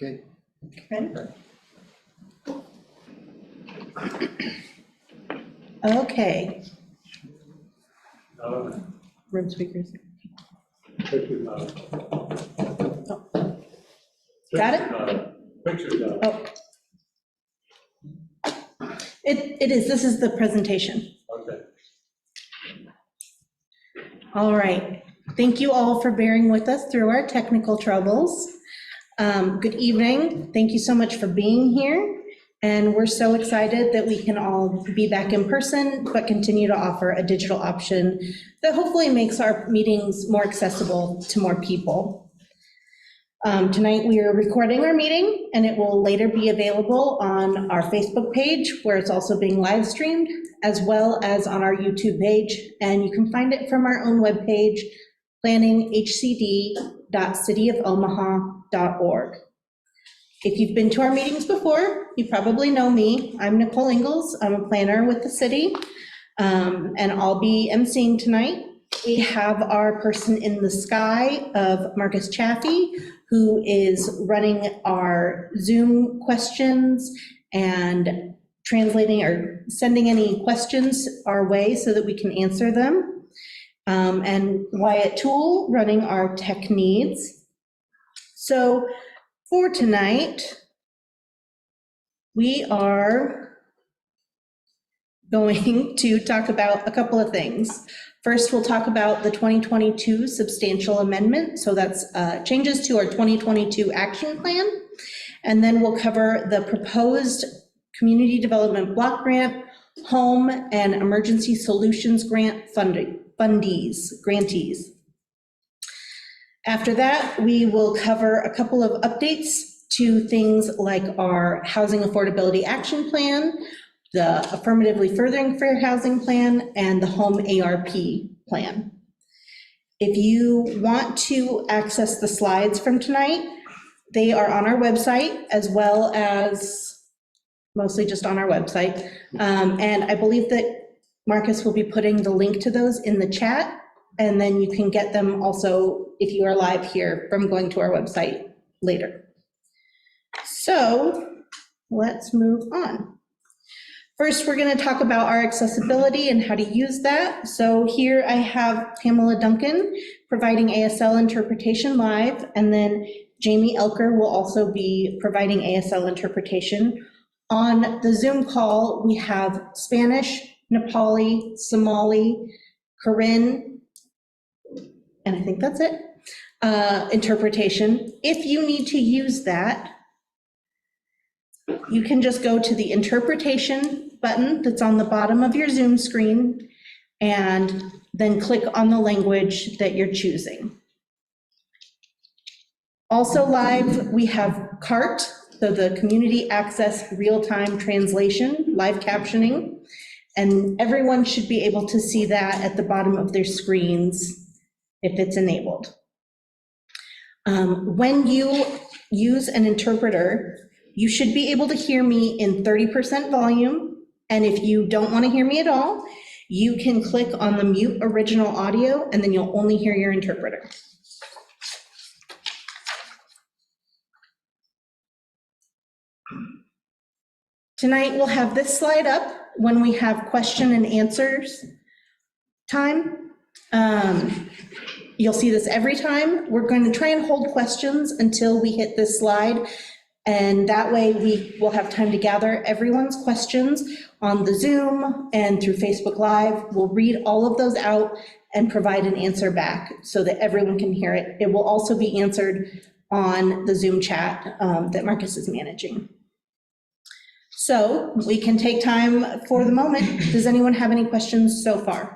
Okay. Okay. Room speakers. Got it? Oh. It is. This is the presentation. Okay. All right. Thank you all for bearing with us through our technical troubles. Good evening. Thank you so much for being here. And we're so excited that we can all be back in person, but continue to offer a digital option that hopefully makes our meetings more accessible to more people. Tonight we are recording our meeting, and it will later be available on our Facebook page, where it's also being live streamed, as well as on our YouTube page. And you can find it from our own webpage, planninghcd.cityofomaha.org. If you've been to our meetings before, you probably know me. I'm Nicole Ingalls. I'm a planner with the city, and I'll be emceeing tonight. We have our person in the sky of Marcus Chaffee, who is running our Zoom questions and translating or sending any questions our way so that we can answer them. And Wyatt Toole running our tech needs. So for tonight, we are going to talk about a couple of things. First, we'll talk about the 2022 substantial amendment. So that's changes to our 2022 action plan. And then we'll cover the proposed community development block grant, home and emergency solutions grant grantees. After that, we will cover a couple of updates to things like our housing affordability action plan, the affirmatively furthering fair housing plan, and the home ARP plan. If you want to access the slides from tonight, they are on our website, as well as mostly just on our website. And I believe that Marcus will be putting the link to those in the chat, and then you can get them also if you are live here from going to our website later. So let's move on. First, we're going to talk about our accessibility and how to use that. So here I have Pamela Duncan providing ASL interpretation live, and then Jamie Elker will also be providing ASL interpretation. On the Zoom call, we have Spanish, Nepali, Somali, Korean, and I think that's it, interpretation. If you need to use that, you can just go to the interpretation button that's on the bottom of your Zoom screen and then click on the language that you're choosing. Also live, we have CART, so the Community Access Real-Time Translation, live captioning, and everyone should be able to see that at the bottom of their screens if it's enabled. When you use an interpreter, you should be able to hear me in 30% volume, and if you don't want to hear me at all, you can click on the mute original audio, and then you'll only hear your interpreter. Tonight, we'll have this slide up when we have question and answers time. You'll see this every time. We're going to try and hold questions until we hit this slide, and that way we will have time to gather everyone's questions on the Zoom and through Facebook Live. We'll read all of those out and provide an answer back so that everyone can hear it. It will also be answered on the Zoom chat that Marcus is managing. So we can take time for the moment. Does anyone have any questions so far?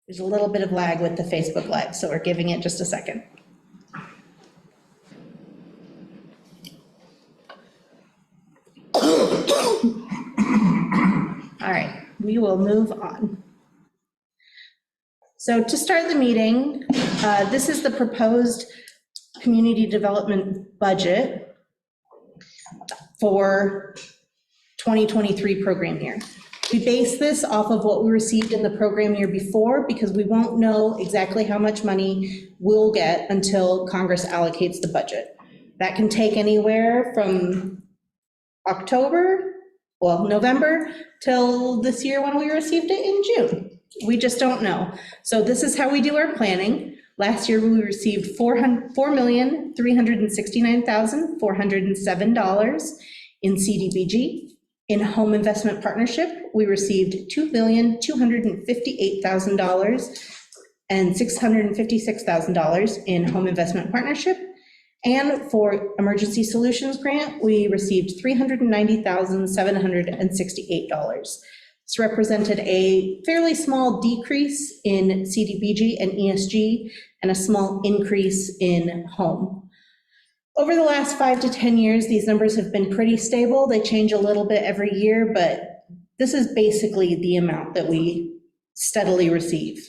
There's a little bit of lag with the Facebook Live, so we're giving it just a second. All right, we will move on. So to start the meeting, this is the proposed community development budget for 2023 program year. We base this off of what we received in the program year before because we won't know exactly how much money we'll get until Congress allocates the budget. That can take anywhere from November, till this year when we received it in June. We just don't know. So this is how we do our planning. Last year, we received $4,369,407 in CDBG. In Home Investment Partnership, we received $2,258,000 and $656,000 in Home Investment Partnership. And for Emergency Solutions Grant, we received $390,768. This represented a fairly small decrease in CDBG and ESG and a small increase in home. Over the last 5 to 10 years, these numbers have been pretty stable. They change a little bit every year, but this is basically the amount that we steadily receive.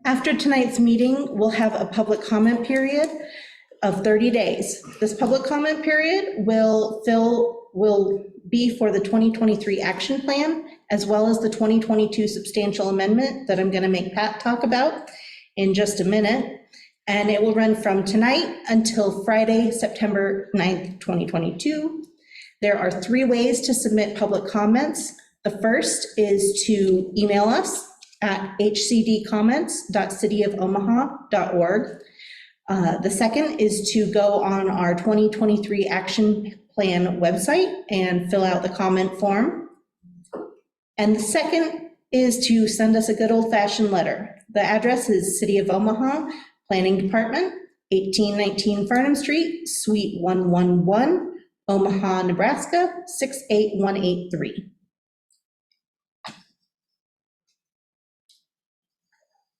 After tonight's meeting, we'll have a public comment period of 30 days. This public comment period will be for the 2023 action plan, as well as the 2022 substantial amendment that I'm going to make Pat talk about in just a minute. And it will run from tonight until Friday, September 9th, 2022. There are 3 ways to submit public comments. The first is to email us at hcdcomments.cityofomaha.org. The second is to go on our 2023 action plan website and fill out the comment form. And the second is to send us a good old-fashioned letter. The address is City of Omaha, Planning Department, 1819 Farnham Street, Suite 111, Omaha, Nebraska, 68183.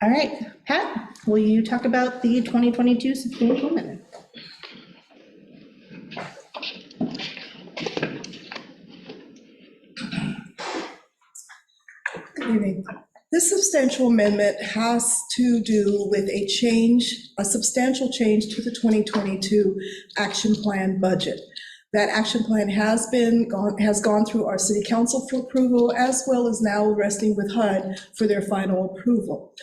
All right, Pat, will you talk about the 2022 substantial amendment? Good evening. This substantial amendment has to do with a substantial change to the 2022 action plan budget. That action plan has gone through our city council for approval, as well as now resting with HUD for their final approval.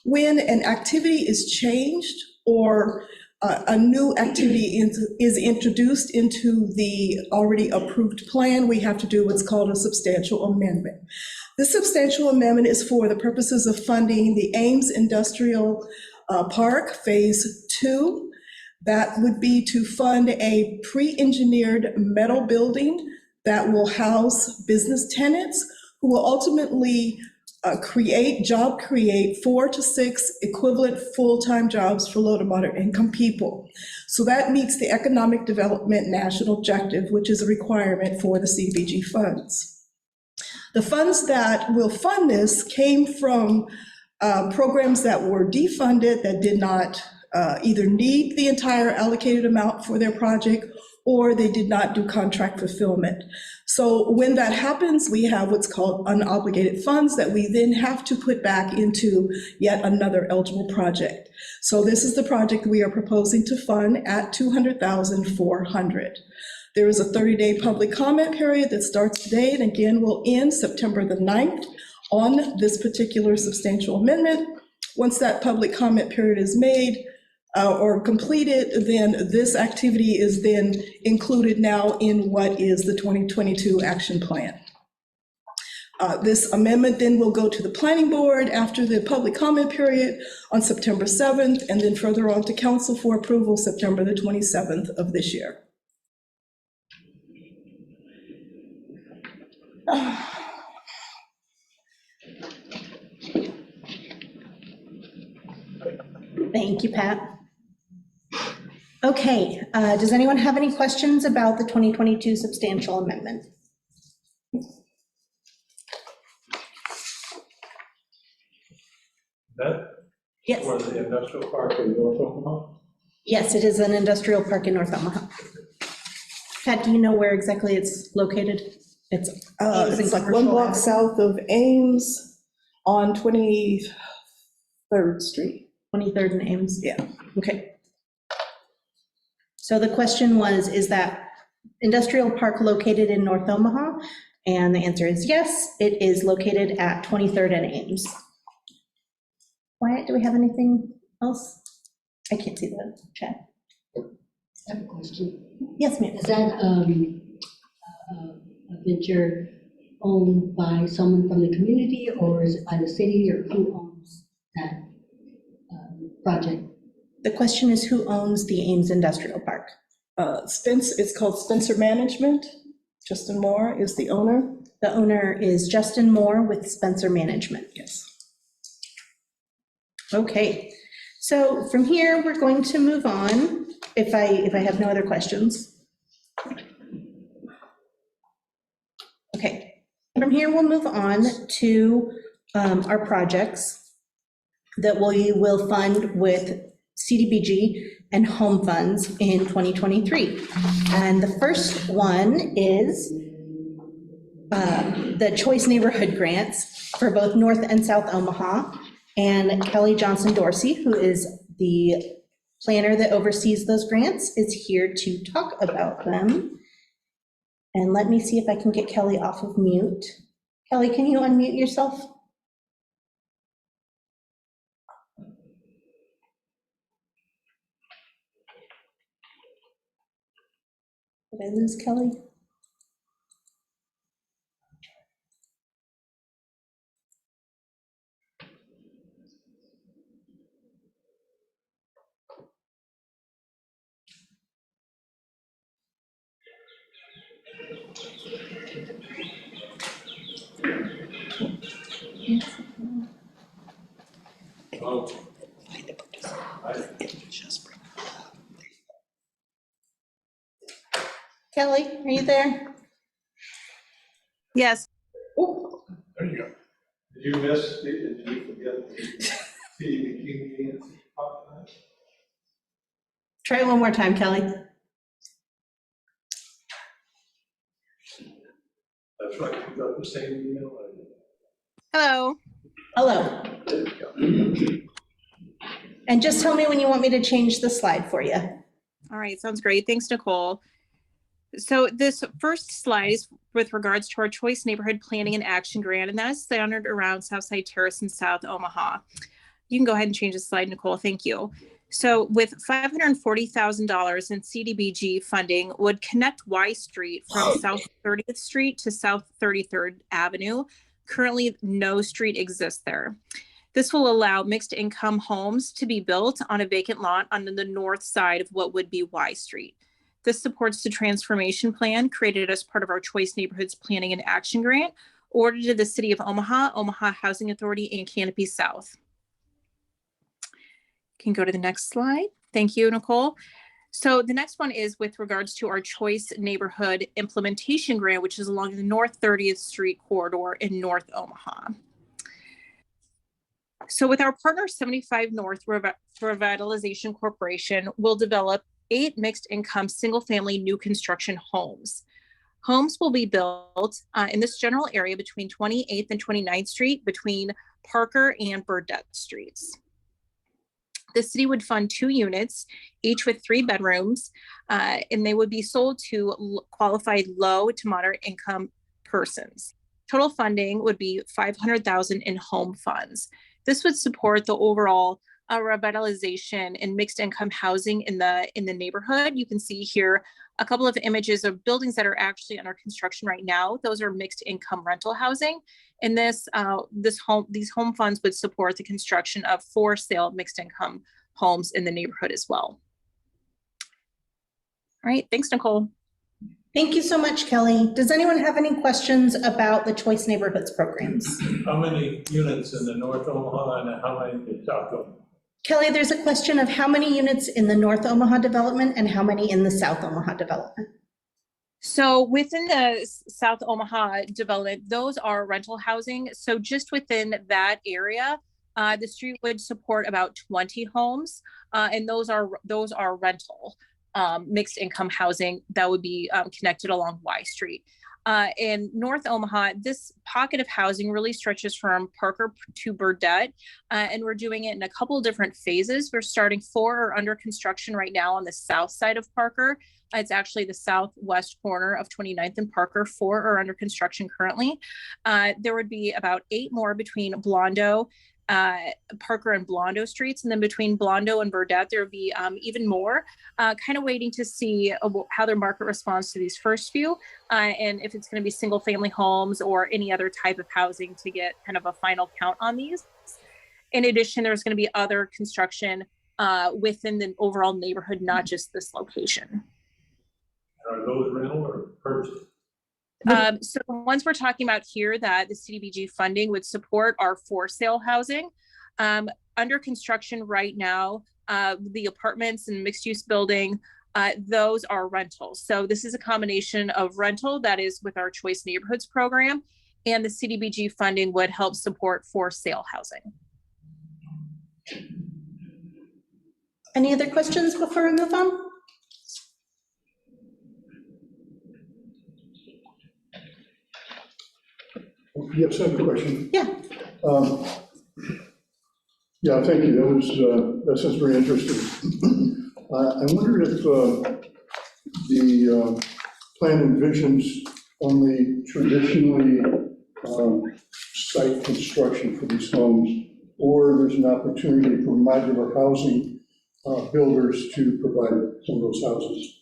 When an activity is changed or a new activity is introduced into the already approved plan, we have to do what's called a substantial amendment. This substantial amendment is for the purposes of funding the Ames Industrial Park Phase 2. That would be to fund a pre-engineered metal building that will house business tenants who will ultimately create 4 to 6 equivalent full-time jobs for low to moderate income people. So that meets the Economic Development National Objective, which is a requirement for the CDBG funds. The funds that will fund this came from programs that were defunded that did not either need the entire allocated amount for their project, or they did not do contract fulfillment. So when that happens, we have what's called unobligated funds that we then have to put back into yet another eligible project. So this is the project we are proposing to fund at $200,400. There is a 30-day public comment period that starts today and again will end September the 9th on this particular substantial amendment. Once that public comment period is made, or completed, then this activity is then included now in what is the 2022 action plan. This amendment then will go to the planning board after the public comment period on September 7th, and then further on to council for approval September the 27th of this year. Thank you, Pat. Okay, does anyone have any questions about the 2022 substantial amendment? That Yes. for the industrial park in North Omaha? Yes, it is an industrial park in North Omaha. Pat, do you know where exactly it's located? It's like 1 block south of Ames on 23rd Street. 23rd and Ames? Yeah. Okay. So the question was, is that industrial park located in North Omaha? And the answer is yes, it is located at 23rd and Ames. Wyatt, do we have anything else? I can't see the chat. I have a question. Yes, ma'am. Is that a venture owned by someone from the community, or is it by the city, or who owns that project? The question is, who owns the Ames Industrial Park? It's called Spencer Management. Justin Moore is the owner. The owner is Justin Moore with Spencer Management. Yes. Okay, so from here, we're going to move on, if I have no other questions. Okay, from here, we'll move on to our projects that we will fund with CDBG and home funds in 2023. And the first one is the Choice Neighborhood Grants for both North and South Omaha. And Kelly Johnson Dorsey, who is the planner that oversees those grants, is here to talk about them. And let me see if I can get Kelly off of mute. Kelly, can you unmute yourself? Did I lose Kelly? Oh, Kelly, are you there? Yes, Oh, there you go. Did you miss, did you forget the CDBG? try it one more time, Kelly. That's right, you got the same email. hello. Hello. There you go. And just tell me when you want me to change the slide for you. All right, sounds great. Thanks, Nicole. So this first slide is with regards to our Choice Neighborhood Planning and Action Grant, and that is centered around Southside Terrace in South Omaha. You can go ahead and change the slide, Nicole. Thank you. So with $540,000 in CDBG funding would connect Y Street from South 30th Street to South 33rd Avenue. Currently, no street exists there. This will allow mixed income homes to be built on a vacant lot on the north side of what would be Y Street. This supports the transformation plan created as part of our Choice Neighborhoods Planning and Action Grant, awarded to the City of Omaha, Omaha Housing Authority, and Canopy South. Can go to the next slide. Thank you, Nicole. So the next one is with regards to our Choice Neighborhood Implementation Grant, which is along the North 30th Street corridor in North Omaha. So with our partner 75 North Revitalization Corporation, we'll develop 8 mixed income single family new construction homes. Homes will be built in this general area between 28th and 29th Street, between Parker and Burdett Streets. The city would fund 2 units, each with 3 bedrooms, and they would be sold to qualified low to moderate income persons. Total funding would be $500,000 in home funds. This would support the overall revitalization and mixed income housing in the neighborhood. You can see here a couple of images of buildings that are actually under construction right now. Those are mixed income rental housing. And these home funds would support the construction of for sale mixed income homes in the neighborhood as well. All right, thanks, Nicole. Thank you so much, Kelly. Does anyone have any questions about the Choice Neighborhoods programs? How many units in the North Omaha and how many in South Omaha? Kelly, there's a question of how many units in the North Omaha development and how many in the South Omaha development? So within the South Omaha development, those are rental housing. So just within that area, the street would support about 20 homes, and those are rental mixed income housing that would be connected along Y Street. In North Omaha, this pocket of housing really stretches from Parker to Burdett, and we're doing it in a couple of different phases. We're starting 4 are under construction right now on the south side of Parker. It's actually the southwest corner of 29th and Parker. 4 are under construction currently. There would be about 8 more between Blondo, Parker and Blondo streets. And then between Blondo and Burdette, there would be even more, kind of waiting to see how their market responds to these first few, and if it's going to be single family homes or any other type of housing to get kind of a final count on these. In addition, there's going to be other construction within the overall neighborhood, not just this location. Are those rental or purchase? So the ones we're talking about here that the CDBG funding would support are for sale housing. Under construction right now, the apartments and mixed use building, those are rentals. So this is a combination of rental that is with our Choice Neighborhoods program, and the CDBG funding would help support for sale housing. Any other questions before we move on? Yes, I have a question. Yeah. Yeah, thank you. That sounds very interesting. I wonder if the plan envisions only traditionally site construction for these homes, or there's an opportunity for modular housing builders to provide some of those houses.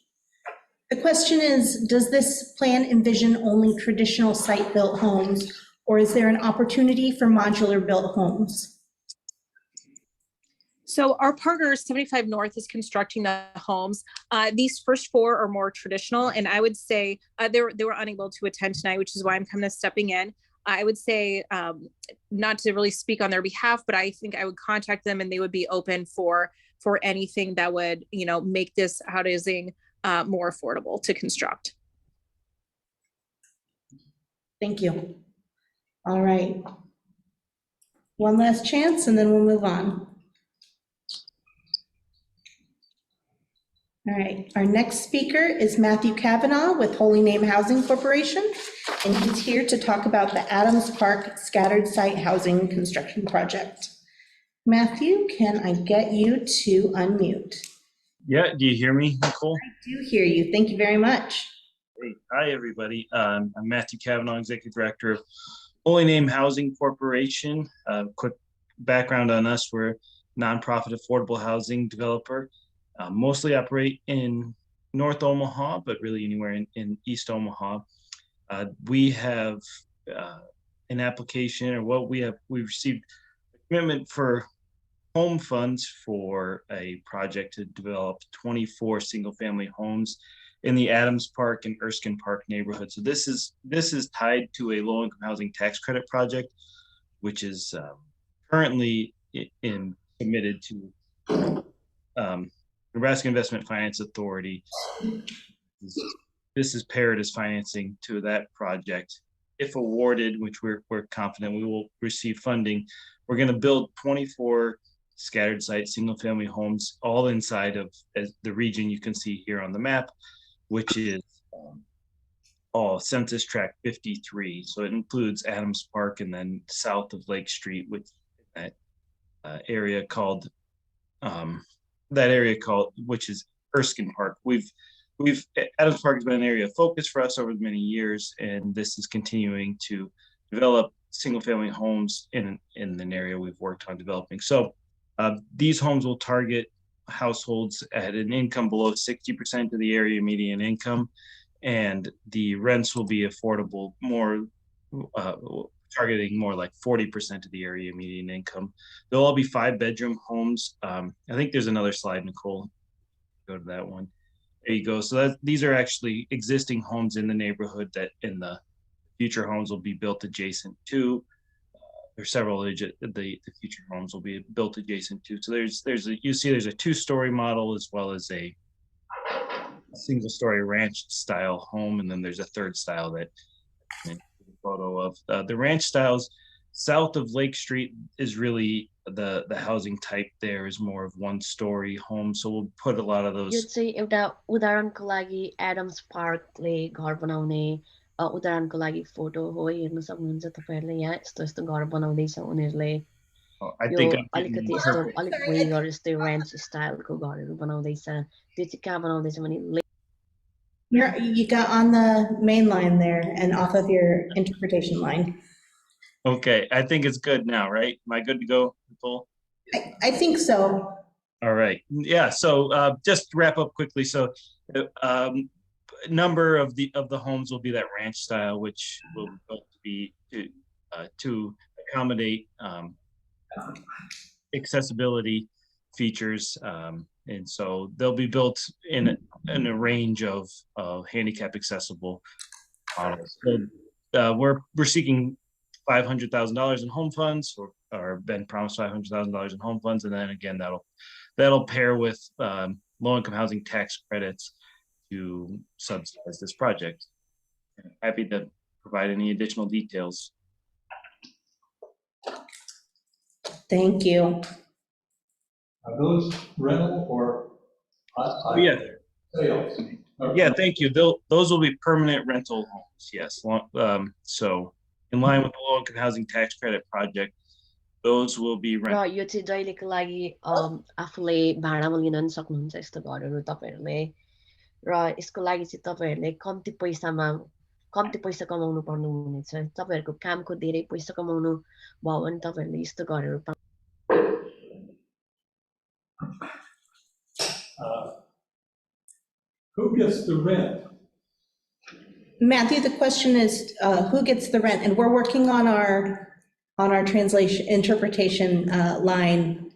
The question is, does this plan envision only traditional site-built homes, or is there an opportunity for modular-built homes? So our partner, 75 North, is constructing the homes. These first 4 are more traditional, and I would say they were unable to attend tonight, which is why I'm kind of stepping in. I would say, not to really speak on their behalf, but I think I would contact them, and they would be open for anything that would, make this housing more affordable to construct. Thank you. All right. One last chance, and then we'll move on. All right, our next speaker is Matthew Kavanaugh with Holy Name Housing Corporation, and he's here to talk about the Adams Park Scattered Site Housing Construction Project. Matthew, can I get you to unmute? Yeah, do you hear me, Nicole? I do hear you. Thank you very much. Hey, hi, everybody. I'm Matthew Kavanaugh, Executive Director of Holy Name Housing Corporation. Quick background on us: we're a nonprofit affordable housing developer. Mostly operate in North Omaha, but really anywhere in East Omaha. We have an application, or what we've received a commitment for home funds for a project to develop 24 single-family homes in the Adams Park and Erskine Park neighborhood. So this is tied to a low-income housing tax credit project, which is currently submitted to Nebraska Investment Finance Authority. This is paired as financing to that project. If awarded, which we're confident we will receive funding, we're going to build 24 scattered site single-family homes, all inside of the region you can see here on the map, which is all Census Tract 53. So it includes Adams Park and then south of Lake Street, which that area called which is Erskine Park. Adams Park has been an area of focus for us over many years, and this is continuing to develop single-family homes in an area we've worked on developing. So these homes will target households at an income below 60% of the area median income, and the rents will be affordable, more targeting more like 40% of the area median income. They'll all be 5-bedroom homes. I think there's another slide, Nicole. Go to that one. There you go. So these are actually existing homes in the neighborhood that in the future homes will be built adjacent to. There's several the future homes will be built adjacent to. So there's a 2-story model as well as a single-story ranch style home, and then there's a third style that photo of. The ranch styles south of Lake Street is really the housing type there is more of 1-story home. So we'll put a lot of those. यो चाहिँ एउटा उदाहरणको लागि Adams पार्कले घर बनाउने उदाहरणको लागि photo हो, हेर्न सक्नुहुन्छ तपाईहरुले यहाँ यस्तो यस्तो घर बनाउँदैछ उनीहरुले। I यो think अलिकति यस्तो अलिक वे गरे जस्तै रेन्च स्टाइलको घरहरु बनाउँदैछ। त्यो चाहिँ कहाँ बनाउँदैछ भने You got on the main line there and off of your interpretation line. Okay, I think it's good now, right? Am I good to go, Nicole? I think so. All right, yeah, so just to wrap up quickly, so number of the homes will be that ranch style, which will be to accommodate accessibility features, and so they'll be built in a range of handicap accessible models. So, we're seeking $500,000 in home funds, or been promised $500,000 in home funds, and then again that'll pair with low-income housing tax credits to subsidize this project. Happy to provide any additional details. Thank you. Are those rental or? Yeah. Sales? Yeah, thank you. Those will be permanent rental homes, yes. So in line with the low-income housing tax credit project, those will be raw rented. यो चाहिँ जहिलेको लागि आफूले भाडामा लिन पनि सक्नुहुन्छ यस्तो घरहरू तपाईँहरूले र यसको लागि चाहिँ तपाईँहरूले कम्ती पैसा कमाउनु पर्नु हुनेछ तपाईँहरूको कामको धेरै पैसा कमाउनु भयो भने तपाईँहरूले यस्तो घरहरू Who gets the rent? Matthew, the question is, who gets the rent? And we're working on our translation, interpretation line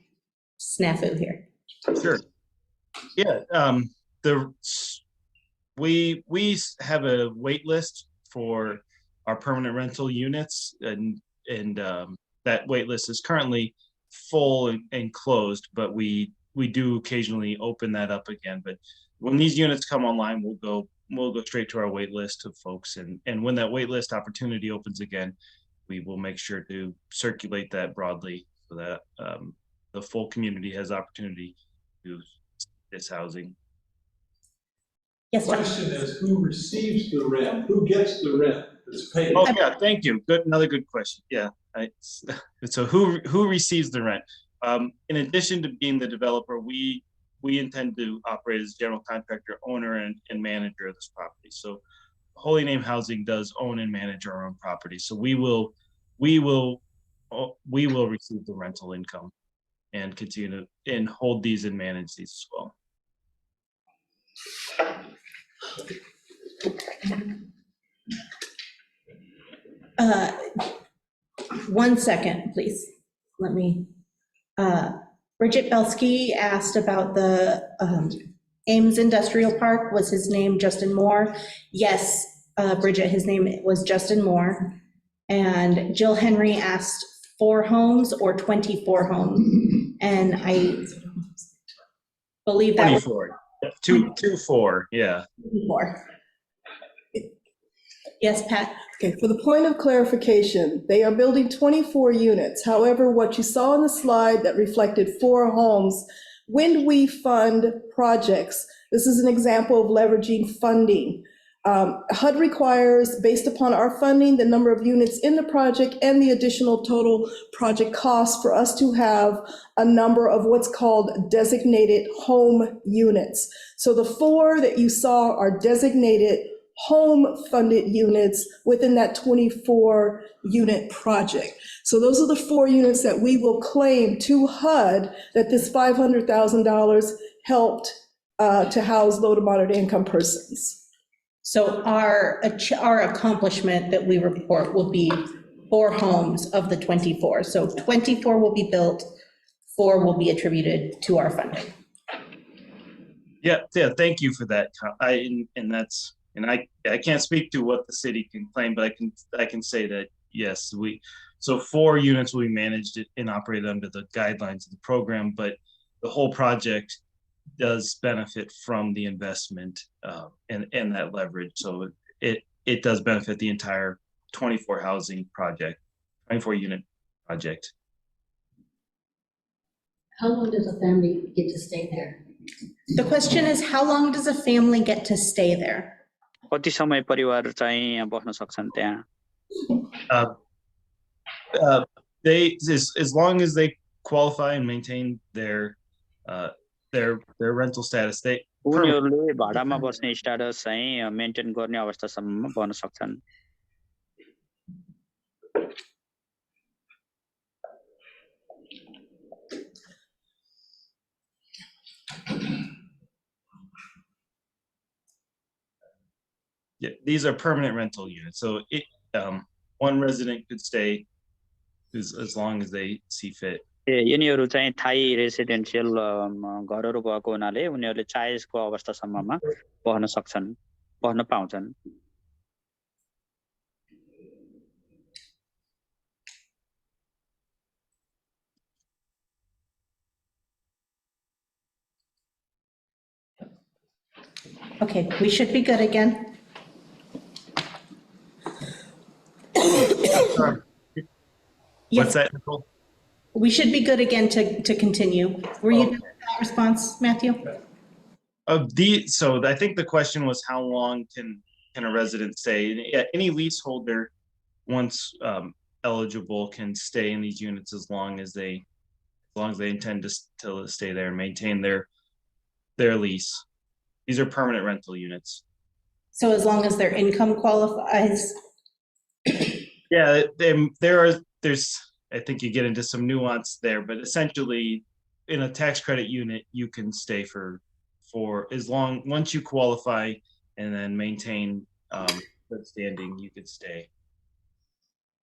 snafu here. Sure. Yeah, we have a wait list for our permanent rental units, and that wait list is currently full and closed, but we do occasionally open that up again. But when these units come online, we'll go straight to our wait list of folks, and when that wait list opportunity opens again, we will make sure to circulate that broadly so that the full community has opportunity to this housing. Yes, The John. question is, who receives the rent? Who gets the rent that's paid? Oh yeah, thank you. Good, another good question. Yeah, so who receives the rent? In addition to being the developer, we intend to operate as general contractor, owner, and manager of this property. So Holy Name Housing does own and manage our own property. So we will receive the rental income and continue to hold these and manage these as well. 1 second, please. Let me, Bridget Belsky asked about the Ames Industrial Park. Was his name Justin Moore? Yes, Bridget, his name was Justin Moore. And Jill Henry asked 4 homes or 24 homes. And I believe that 24. Two, 4, yeah. 24. Yes, Pat? Okay, for the point of clarification, they are building 24 units. However, what you saw on the slide that reflected 4 homes, when we fund projects, this is an example of leveraging funding. HUD requires, based upon our funding, the number of units in the project and the additional total project costs for us to have a number of what's called designated home units. So the 4 that you saw are designated home-funded units within that 24-unit project. So those are the 4 units that we will claim to HUD that this $500,000 helped to house low to moderate income persons. So our accomplishment that we report will be 4 homes of the 24. So 24 will be built, 4 will be attributed to our funding. Yeah, thank you for that. I can't speak to what the city can claim, but I can say that yes, so 4 units will be managed and operated under the guidelines of the program, but the whole project does benefit from the investment and that leverage. So it does benefit the entire 24 housing project, 24 unit project. How long does a family get to stay there? The question is, how long does a family get to stay there? कति समय परिवार चाहिँ यहाँ बस्न सक्छन् त्यहाँ? They, as long as they qualify and maintain their rental status, उनीहरूले भाडामा बस्ने स्ट्याटस चाहिँ मेन्टेन गर्ने अवस्थासम्म बन्न सक्छन्। Yeah, these are permanent rental units. So one resident could stay as long as they see fit. यिनीहरू चाहिँ थाई रेसिडेन्सियल घरहरू भएको हुनाले उनीहरूले चाहेको अवस्थासम्ममा बस्न सक्छन्, बस्न पाउँछन्। Okay, we should be good again. Sorry. Yes. What's that, Nicole? We should be good again to continue. Were you done with that response, Matthew? So I think the question was how long can a resident stay? Any leaseholder, once eligible, can stay in these units as long as they intend to stay there and maintain their lease. These are permanent rental units. So as long as their income qualifies? Yeah, there's I think you get into some nuance there, but essentially in a tax credit unit, you can stay for once you qualify and then maintain good standing, you could stay.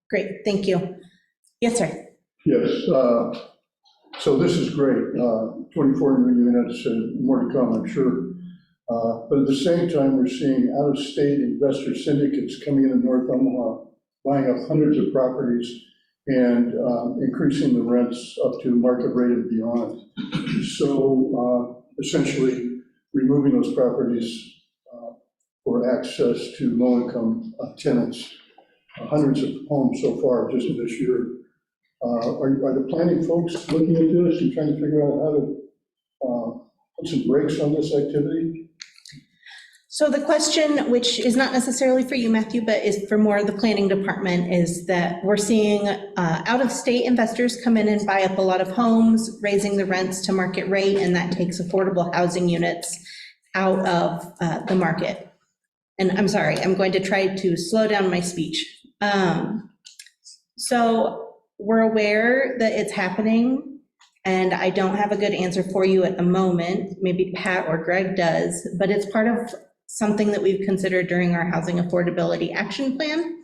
Great, thank you. Yes, sir. Yes, so this is great, 24 new units and more to come, I'm sure. But at the same time, we're seeing out-of-state investor syndicates coming into North Omaha, buying up hundreds of properties and increasing the rents up to market rate and beyond. So essentially removing those properties for access to low-income tenants, hundreds of homes so far just this year. Are the planning folks looking into this and trying to figure out how to put some brakes on this activity? So the question, which is not necessarily for you, Matthew, but is for more of the planning department, is that we're seeing out-of-state investors come in and buy up a lot of homes, raising the rents to market rate, and that takes affordable housing units out of the market. And I'm sorry, I'm going to try to slow down my speech. So we're aware that it's happening, and I don't have a good answer for you at the moment. Maybe Pat or Greg does, but it's part of something that we've considered during our housing affordability action plan,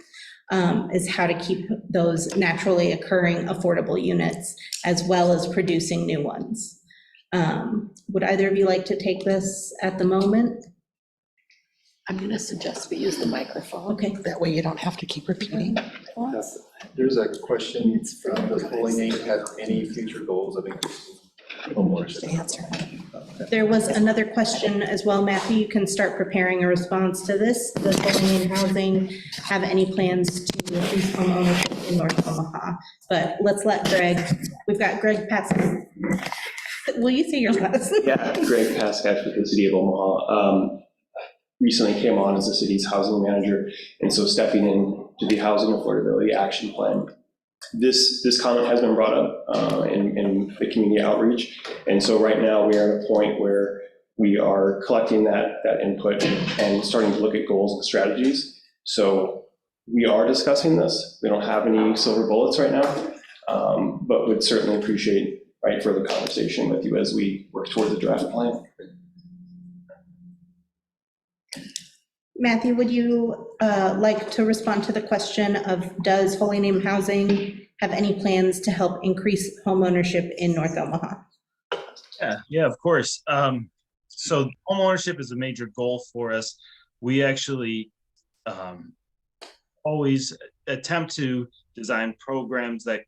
is how to keep those naturally occurring affordable units as well as producing new ones. Would either of you like to take this at the moment? I'm going to suggest we use the microphone. Okay. That way you don't have to keep repeating. There's a question, does Holy Name have any future goals of increasing homeownership? Answer. There was another question as well, Matthew, you can start preparing a response to this. Does Holy Name Housing have any plans to increase home ownership in North Omaha? But let's let Greg, we've got Greg Pascal. Will you say your last? Yeah, Greg Pascal with the city of Omaha. Recently came on as the city's housing manager, and so stepping in to the housing affordability action plan. This comment has been brought up in the community outreach, and so right now we are at a point where we are collecting that input and starting to look at goals and strategies. So we are discussing this. We don't have any silver bullets right now, but would certainly appreciate further conversation with you as we work towards the draft plan. Matthew, would you like to respond to the question of, does Holy Name Housing have any plans to help increase homeownership in North Omaha? Yeah, of course. So homeownership is a major goal for us. We actually always attempt to design programs that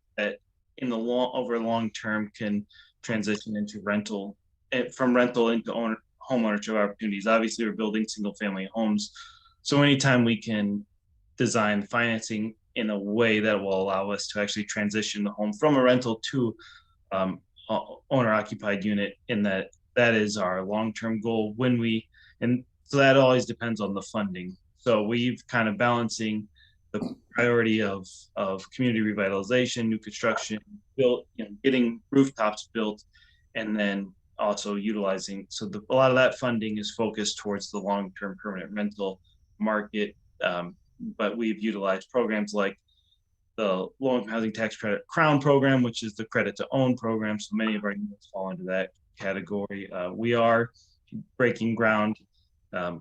in the over long term can transition into rental, from rental into home ownership opportunities. Obviously, we're building single family homes. So anytime we can design financing in a way that will allow us to actually transition the home from a rental to owner occupied unit, in that is our long-term goal and so that always depends on the funding. So we've kind of balancing the priority of community revitalization, new construction, getting rooftops built, and then also utilizing, so a lot of that funding is focused towards the long-term permanent rental market. But we've utilized programs like the low-income housing tax credit crown program, which is the credit to own program. So many of our units fall into that category. We are breaking ground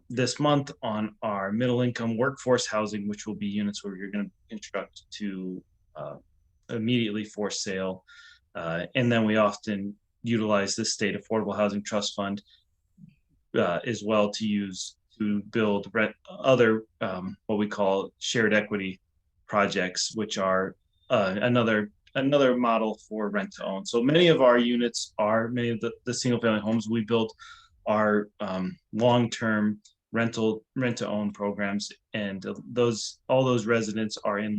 this month on our middle income workforce housing, which will be units where you're going to construct to immediately for sale. And then we often utilize this state affordable housing trust fund as well to build other what we call shared equity projects, which are another model for rent to own. So many of our units many of the single family homes we build are long-term rent to own programs, and all those residents are in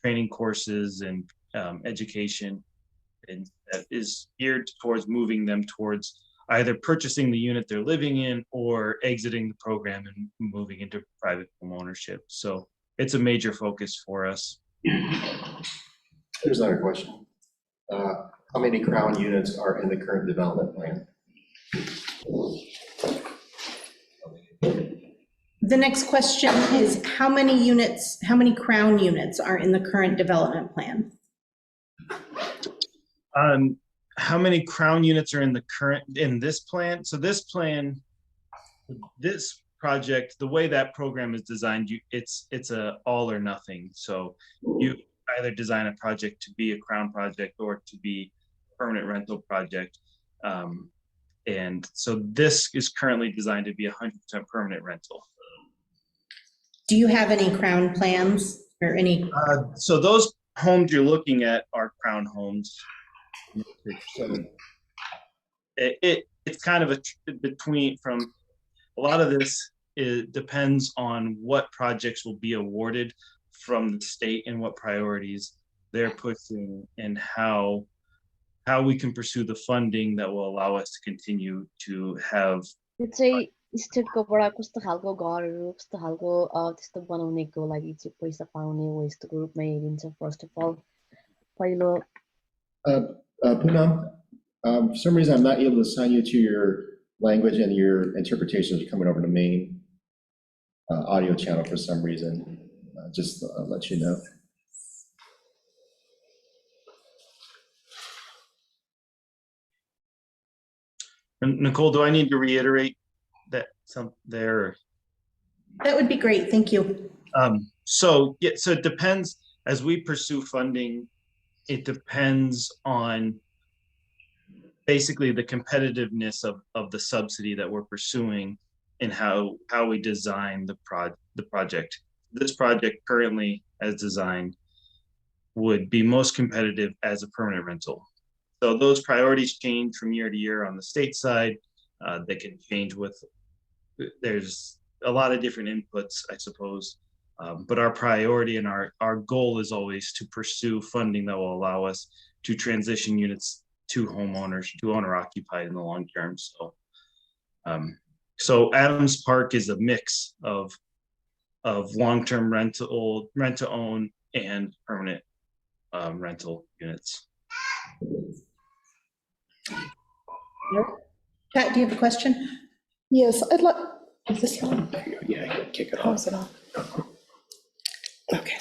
training courses and education, and that is geared towards moving them towards either purchasing the unit they're living in or exiting the program and moving into private home ownership. So it's a major focus for us. Here's another question. How many Crown units are in the current development plan? The next question is how many Crown units are in the current development plan? How many Crown units are in this plan? So this project, the way that program is designed, it's a all or nothing. So you either design a project to be a Crown project or to be a permanent rental project. And so this is currently designed to be 100% permanent rental. Do you have any Crown plans or any? So those homes you're looking at are Crown homes. So it's kind of from a lot of this. It depends on what projects will be awarded from the state and what priorities they're pushing, and how we can pursue the funding that will allow us to continue to have. स्टेटकोबाट कस्तो खालको घरहरू कस्तो खालको त्यस्तो बनाउनेको लागि चाहिँ पैसा पाउने हो यस्तोको रूपमा हेरिन्छ फर्स्ट अफ अल पहिलो Poonam, for some reason I'm not able to assign you to your language, and your interpretations are coming over the main audio channel for some reason. Just let you know. Nicole, do I need to reiterate that there? That would be great, thank you. So it depends. As we pursue funding, it depends on basically the competitiveness of the subsidy that we're pursuing and how we design the project. This project currently, as designed, would be most competitive as a permanent rental. So those priorities change from year to year on the state side. They can change there's a lot of different inputs, I suppose. But our priority and our goal is always to pursue funding that will allow us to transition units to homeowners, to owner occupied in the long term. So Adams Park is a mix of long-term rent to own and permanent rental units. Pat, do you have a question? Yes, I'd like, is this on? Yeah, kick it How off. is it on? Okay.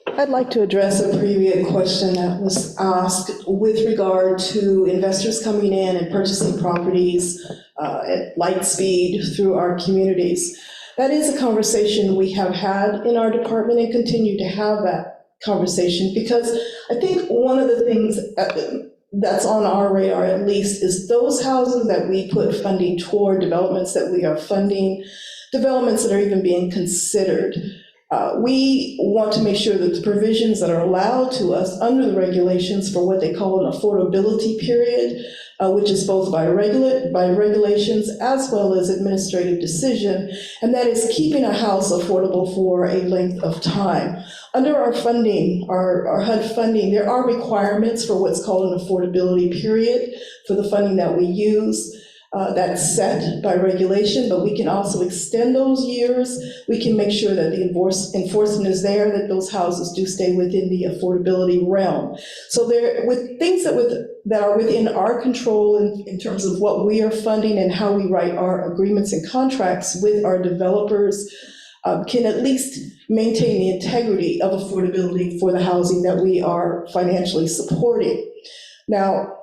I'd like to address a previous question that was asked with regard to investors coming in and purchasing properties at light speed through our communities. That is a conversation we have had in our department and continue to have that conversation, because I think one of the things that's on our radar at least is those houses that we put funding toward, developments that we are funding, developments that are even being considered. We want to make sure that the provisions that are allowed to us under the regulations for what they call an affordability period, which is both by regulations as well as administrative decision, and that is keeping a house affordable for a length of time. Under our funding, our HUD funding, there are requirements for what's called an affordability period for the funding that we use. that's set by regulation, but we can also extend those years. We can make sure that the enforcement is there, that those houses do stay within the affordability realm. So there, with things that are within our control in terms of what we are funding and how we write our agreements and contracts with our developers, can at least maintain the integrity of affordability for the housing that we are financially supporting. Now,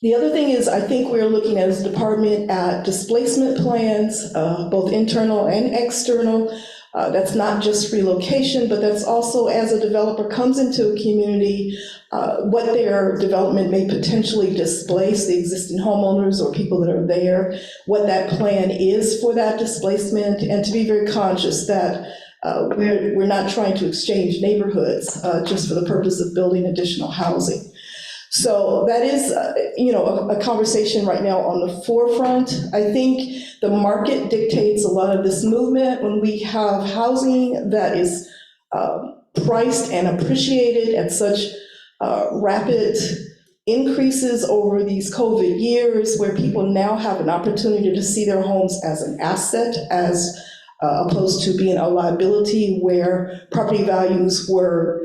the other thing is, I think we're looking as a department at displacement plans, both internal and external. That's not just relocation, but that's also as a developer comes into a community, what their development may potentially displace the existing homeowners or people that are there, what that plan is for that displacement, and to be very conscious that we're not trying to exchange neighborhoods just for the purpose of building additional housing. So that is, a conversation right now on the forefront. I think the market dictates a lot of this movement. When we have housing that is priced and appreciated at such rapid increases over these COVID years, where people now have an opportunity to see their homes as an asset, as opposed to being a liability, where property values were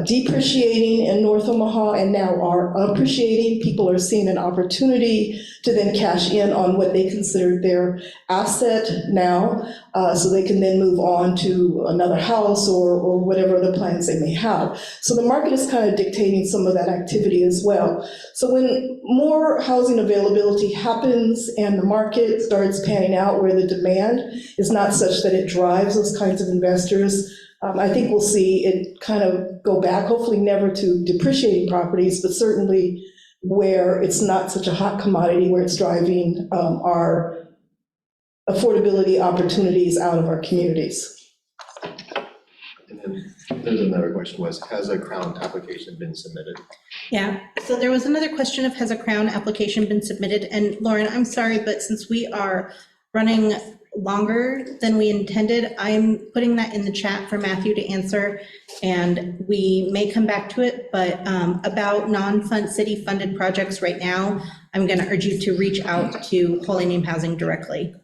depreciating in North Omaha and now are appreciating. People are seeing an opportunity to then cash in on what they consider their asset now, so they can then move on to another house or whatever other plans they may have. So the market is kind of dictating some of that activity as well. So when more housing availability happens and the market starts panning out where the demand is not such that it drives those kinds of investors, I think we'll see it kind of go back, hopefully never to depreciating properties, but certainly where it's not such a hot commodity, where it's driving our affordability opportunities out of our communities. And then there's another question was, has a Crown application been submitted? Yeah, so there was another question of, has a Crown application been submitted? And Lauren, I'm sorry, but since we are running longer than we intended, I'm putting that in the chat for Matthew to answer, and we may come back to it, but about city funded projects right now, I'm going to urge you to reach out to Holy Name Housing directly.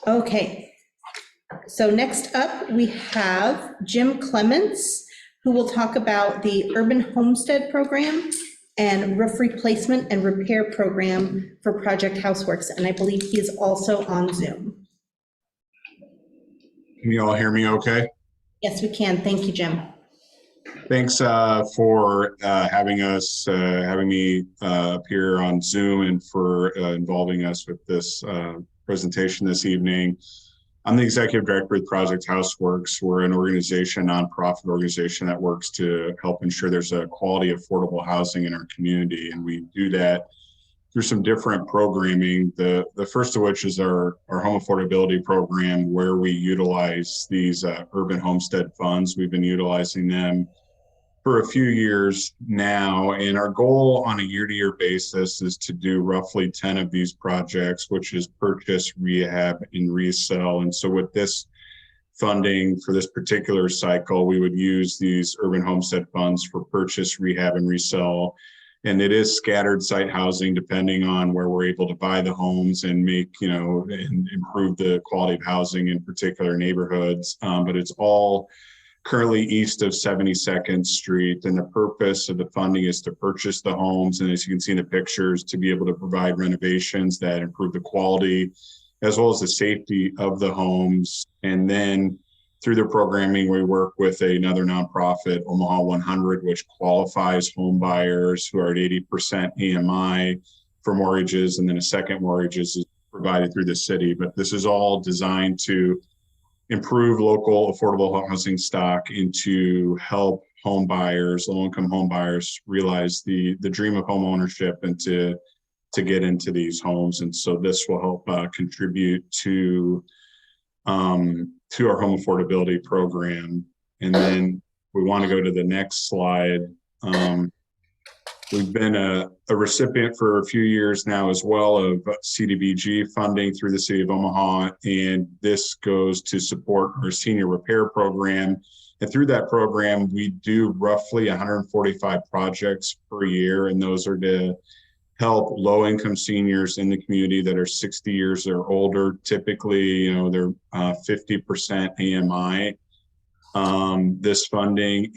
Okay, so next up we have Jim Clements, who will talk about the Urban Homestead Program and roof replacement and repair program for Project Houseworks, and I believe he is also on Zoom. Can you all hear me okay? Yes, we can. Thank you, Jim. Thanks for having me appear on Zoom and for involving us with this presentation this evening. I'm the executive director with Project Houseworks. We're an organization, nonprofit organization that works to help ensure there's a quality, affordable housing in our community. And we do that through some different programming. The first of which is our home affordability program, where we utilize these urban homestead funds. We've been utilizing them for a few years now, and our goal on a year-to-year basis is to do roughly 10 of these projects, which is purchase, rehab, and resell. And so with this funding for this particular cycle, we would use these urban homestead funds for purchase, rehab, and resell. And it is scattered site housing depending on where we're able to buy the homes and make, and improve the quality of housing in particular neighborhoods. But it's all currently east of 72nd Street, and the purpose of the funding is to purchase the homes, and as you can see in the pictures, to be able to provide renovations that improve the quality as well as the safety of the homes. And then through the programming, we work with another nonprofit, Omaha 100, which qualifies home buyers who are at 80% AMI for mortgages, and then a second mortgage is provided through the city. But this is all designed to improve local affordable housing stock and to help home buyers, low-income home buyers, realize the dream of home ownership and to get into these homes. And so this will help contribute to our home affordability program. And then we want to go to the next slide. We've been a recipient for a few years now as well of CDBG funding through the city of Omaha, and this goes to support our senior repair program. And through that program, we do roughly 145 projects per year, and those are to help low-income seniors in the community that are 60 years or older. Typically, they're 50% AMI. This funding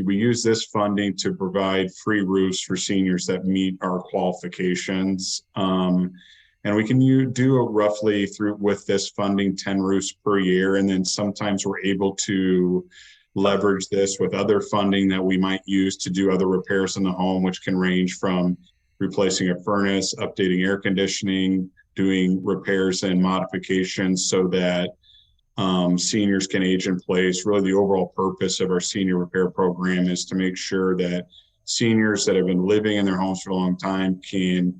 we use this funding to provide free roofs for seniors that meet our qualifications. And we can do roughly with this funding 10 roofs per year. And then sometimes we're able to leverage this with other funding that we might use to do other repairs in the home, which can range from replacing a furnace, updating air conditioning, doing repairs and modifications so that seniors can age in place. Really, the overall purpose of our senior repair program is to make sure that seniors that have been living in their homes for a long time can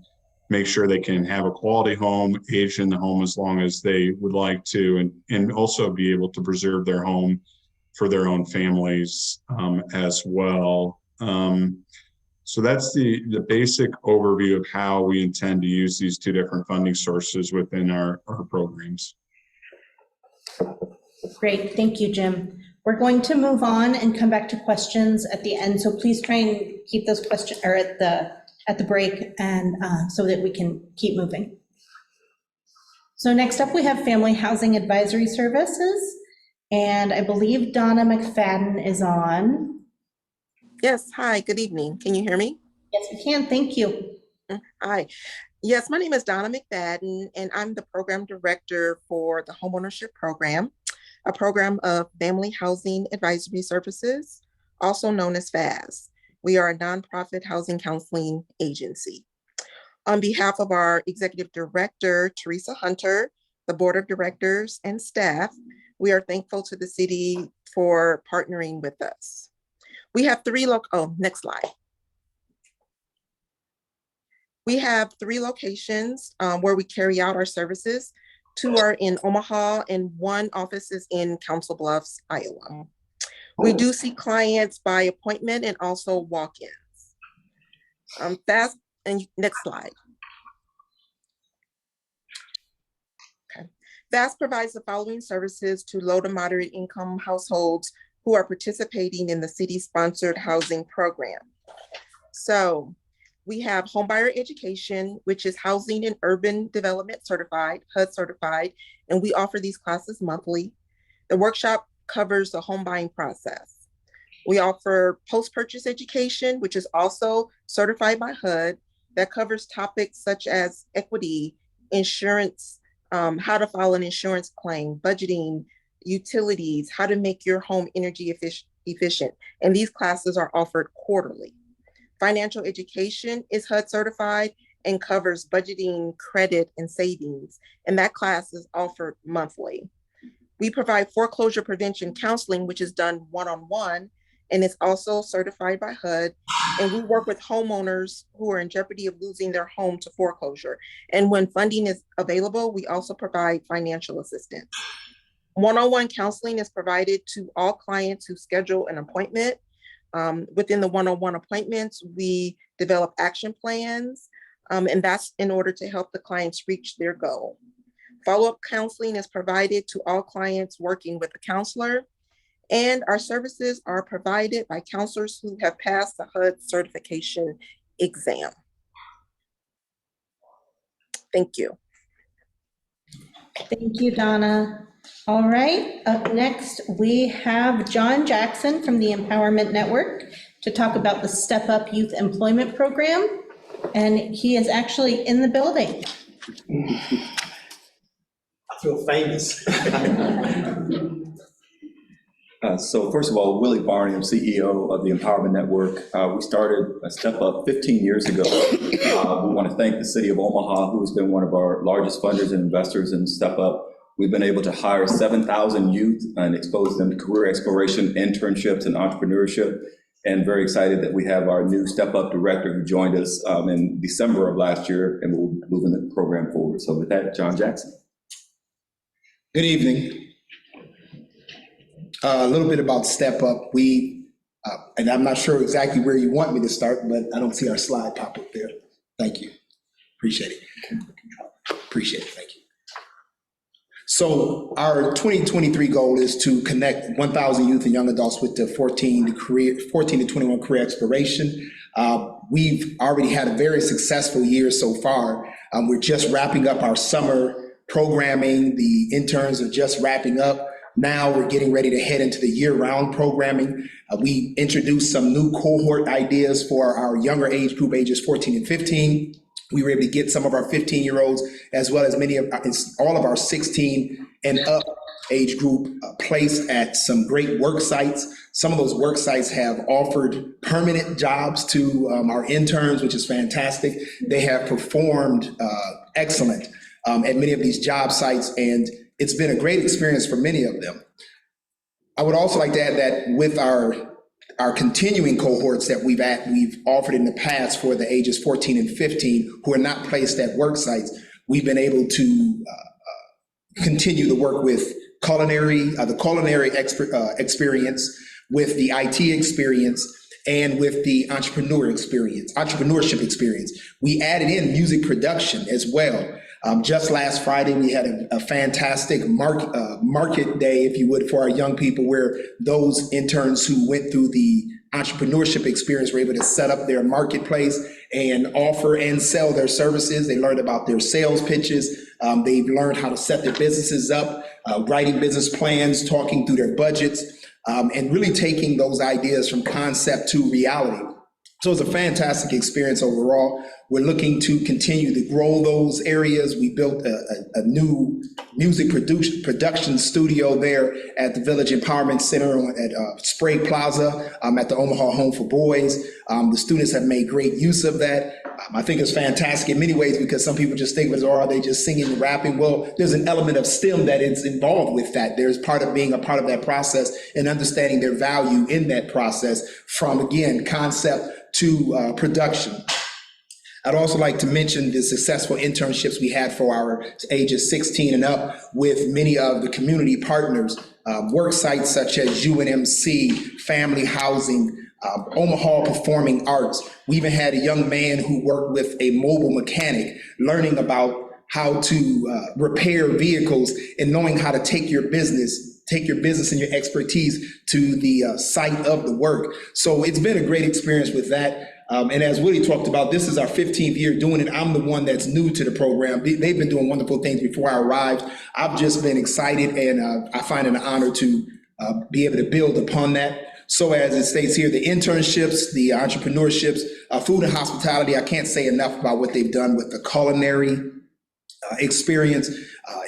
make sure they can have a quality home, age in the home as long as they would like to, and also be able to preserve their home for their own families as well. So that's the basic overview of how we intend to use these two different funding sources within our programs. Great, thank you, Jim. We're going to move on and come back to questions at the end, so please try and keep those questions or at the break, and so that we can keep moving. So next up, we have Family Housing Advisory Services, and I believe Donna McFadden is on. Yes, hi, good evening. Can you hear me? Yes, we can, thank you. Hi. Yes, my name is Donna McFadden, and I'm the program director for the Homeownership Program, a program of Family Housing Advisory Services, also known as FAS. We are a nonprofit housing counseling agency. On behalf of our executive director, Teresa Hunter, the board of directors and staff, we are thankful to the city for partnering with us. We have next slide. We have 3 locations where we carry out our services. 2 are in Omaha and 1 office is in Council Bluffs, Iowa. We do see clients by appointment and also walk-ins. Next slide. Okay. FAST provides the following services to low to moderate income households who are participating in the city-sponsored housing program. So we have homebuyer education, which is Housing and Urban Development Certified, HUD certified, and we offer these classes monthly. The workshop covers the home buying process. We offer post-purchase education, which is also certified by HUD, that covers topics such as equity, insurance, how to file an insurance claim, budgeting, utilities, how to make your home energy efficient. And these classes are offered quarterly. Financial education is HUD certified and covers budgeting, credit, and savings. And that class is offered monthly. We provide foreclosure prevention counseling, which is done one-on-one, and it's also certified by HUD. And we work with homeowners who are in jeopardy of losing their home to foreclosure. And when funding is available, we also provide financial assistance. One-on-one counseling is provided to all clients who schedule an appointment. Within the one-on-one appointments, we develop action plans, and that's in order to help the clients reach their goal. Follow-up counseling is provided to all clients working with a counselor, and our services are provided by counselors who have passed the HUD certification exam. Thank you. Thank you, Donna. All right, up next, we have John Jackson from the Empowerment Network to talk about the Step Up Youth Employment Program, and he is actually in the building. I feel famous. So first of all, Willie Barney, I'm CEO of the Empowerment Network. We started a Step Up 15 years ago. We want to thank the city of Omaha, who has been one of our largest funders and investors in Step Up. We've been able to hire 7,000 youth and expose them to career exploration, internships, and entrepreneurship. And very excited that we have our new Step Up director who joined us in December of last year, and we'll move the program forward. So with that, John Jackson. Good evening. A little bit about Step Up. And I'm not sure exactly where you want me to start, but I don't see our slide pop up there. Thank you. Appreciate it. Appreciate it. Thank you. So our 2023 goal is to connect 1,000 youth and young adults with the 14 to 21 career exploration. We've already had a very successful year so far. We're just wrapping up our summer programming. The interns are just wrapping up. Now we're getting ready to head into the year-round programming. We introduced some new cohort ideas for our younger age group, ages 14 and 15. We were able to get some of our 15-year-olds, as well as all of our 16 and up age group placed at some great work sites. Some of those work sites have offered permanent jobs to our interns, which is fantastic. They have performed excellent at many of these job sites, and it's been a great experience for many of them. I would also like to add that with our continuing cohorts that we've offered in the past for the ages 14 and 15 who are not placed at work sites, we've been able to continue to work with the culinary experience, with the IT experience, and with the entrepreneurship experience. We added in music production as well. Just last Friday, we had a fantastic market day, if you would, for our young people, where those interns who went through the entrepreneurship experience were able to set up their marketplace and offer and sell their services. They learned about their sales pitches. They've learned how to set their businesses up, writing business plans, talking through their budgets, and really taking those ideas from concept to reality. So it's a fantastic experience overall. We're looking to continue to grow those areas. We built a new music production studio there at the Village Empowerment Center at Sprague Plaza at the Omaha Home for Boys. The students have made great use of that. I think it's fantastic in many ways, because some people just think of it as, oh, are they just singing and rapping? Well, there's an element of STEM that is involved with that. There's part of being a part of that process and understanding their value in that process, from, again, concept to production. I'd also like to mention the successful internships we had for our ages 16 and up with many of the community partners, work sites such as UNMC, Family Housing, Omaha Performing Arts. We even had a young man who worked with a mobile mechanic, learning about how to repair vehicles and knowing how to take your business and your expertise to the site of the work. So it's been a great experience with that. And as Woody talked about, this is our 15th year doing it. I'm the one that's new to the program. They've been doing wonderful things before I arrived. I've just been excited, and I find it an honor to be able to build upon that. So as it states here, the internships, the entrepreneurships, food and hospitality, I can't say enough about what they've done with the culinary experience.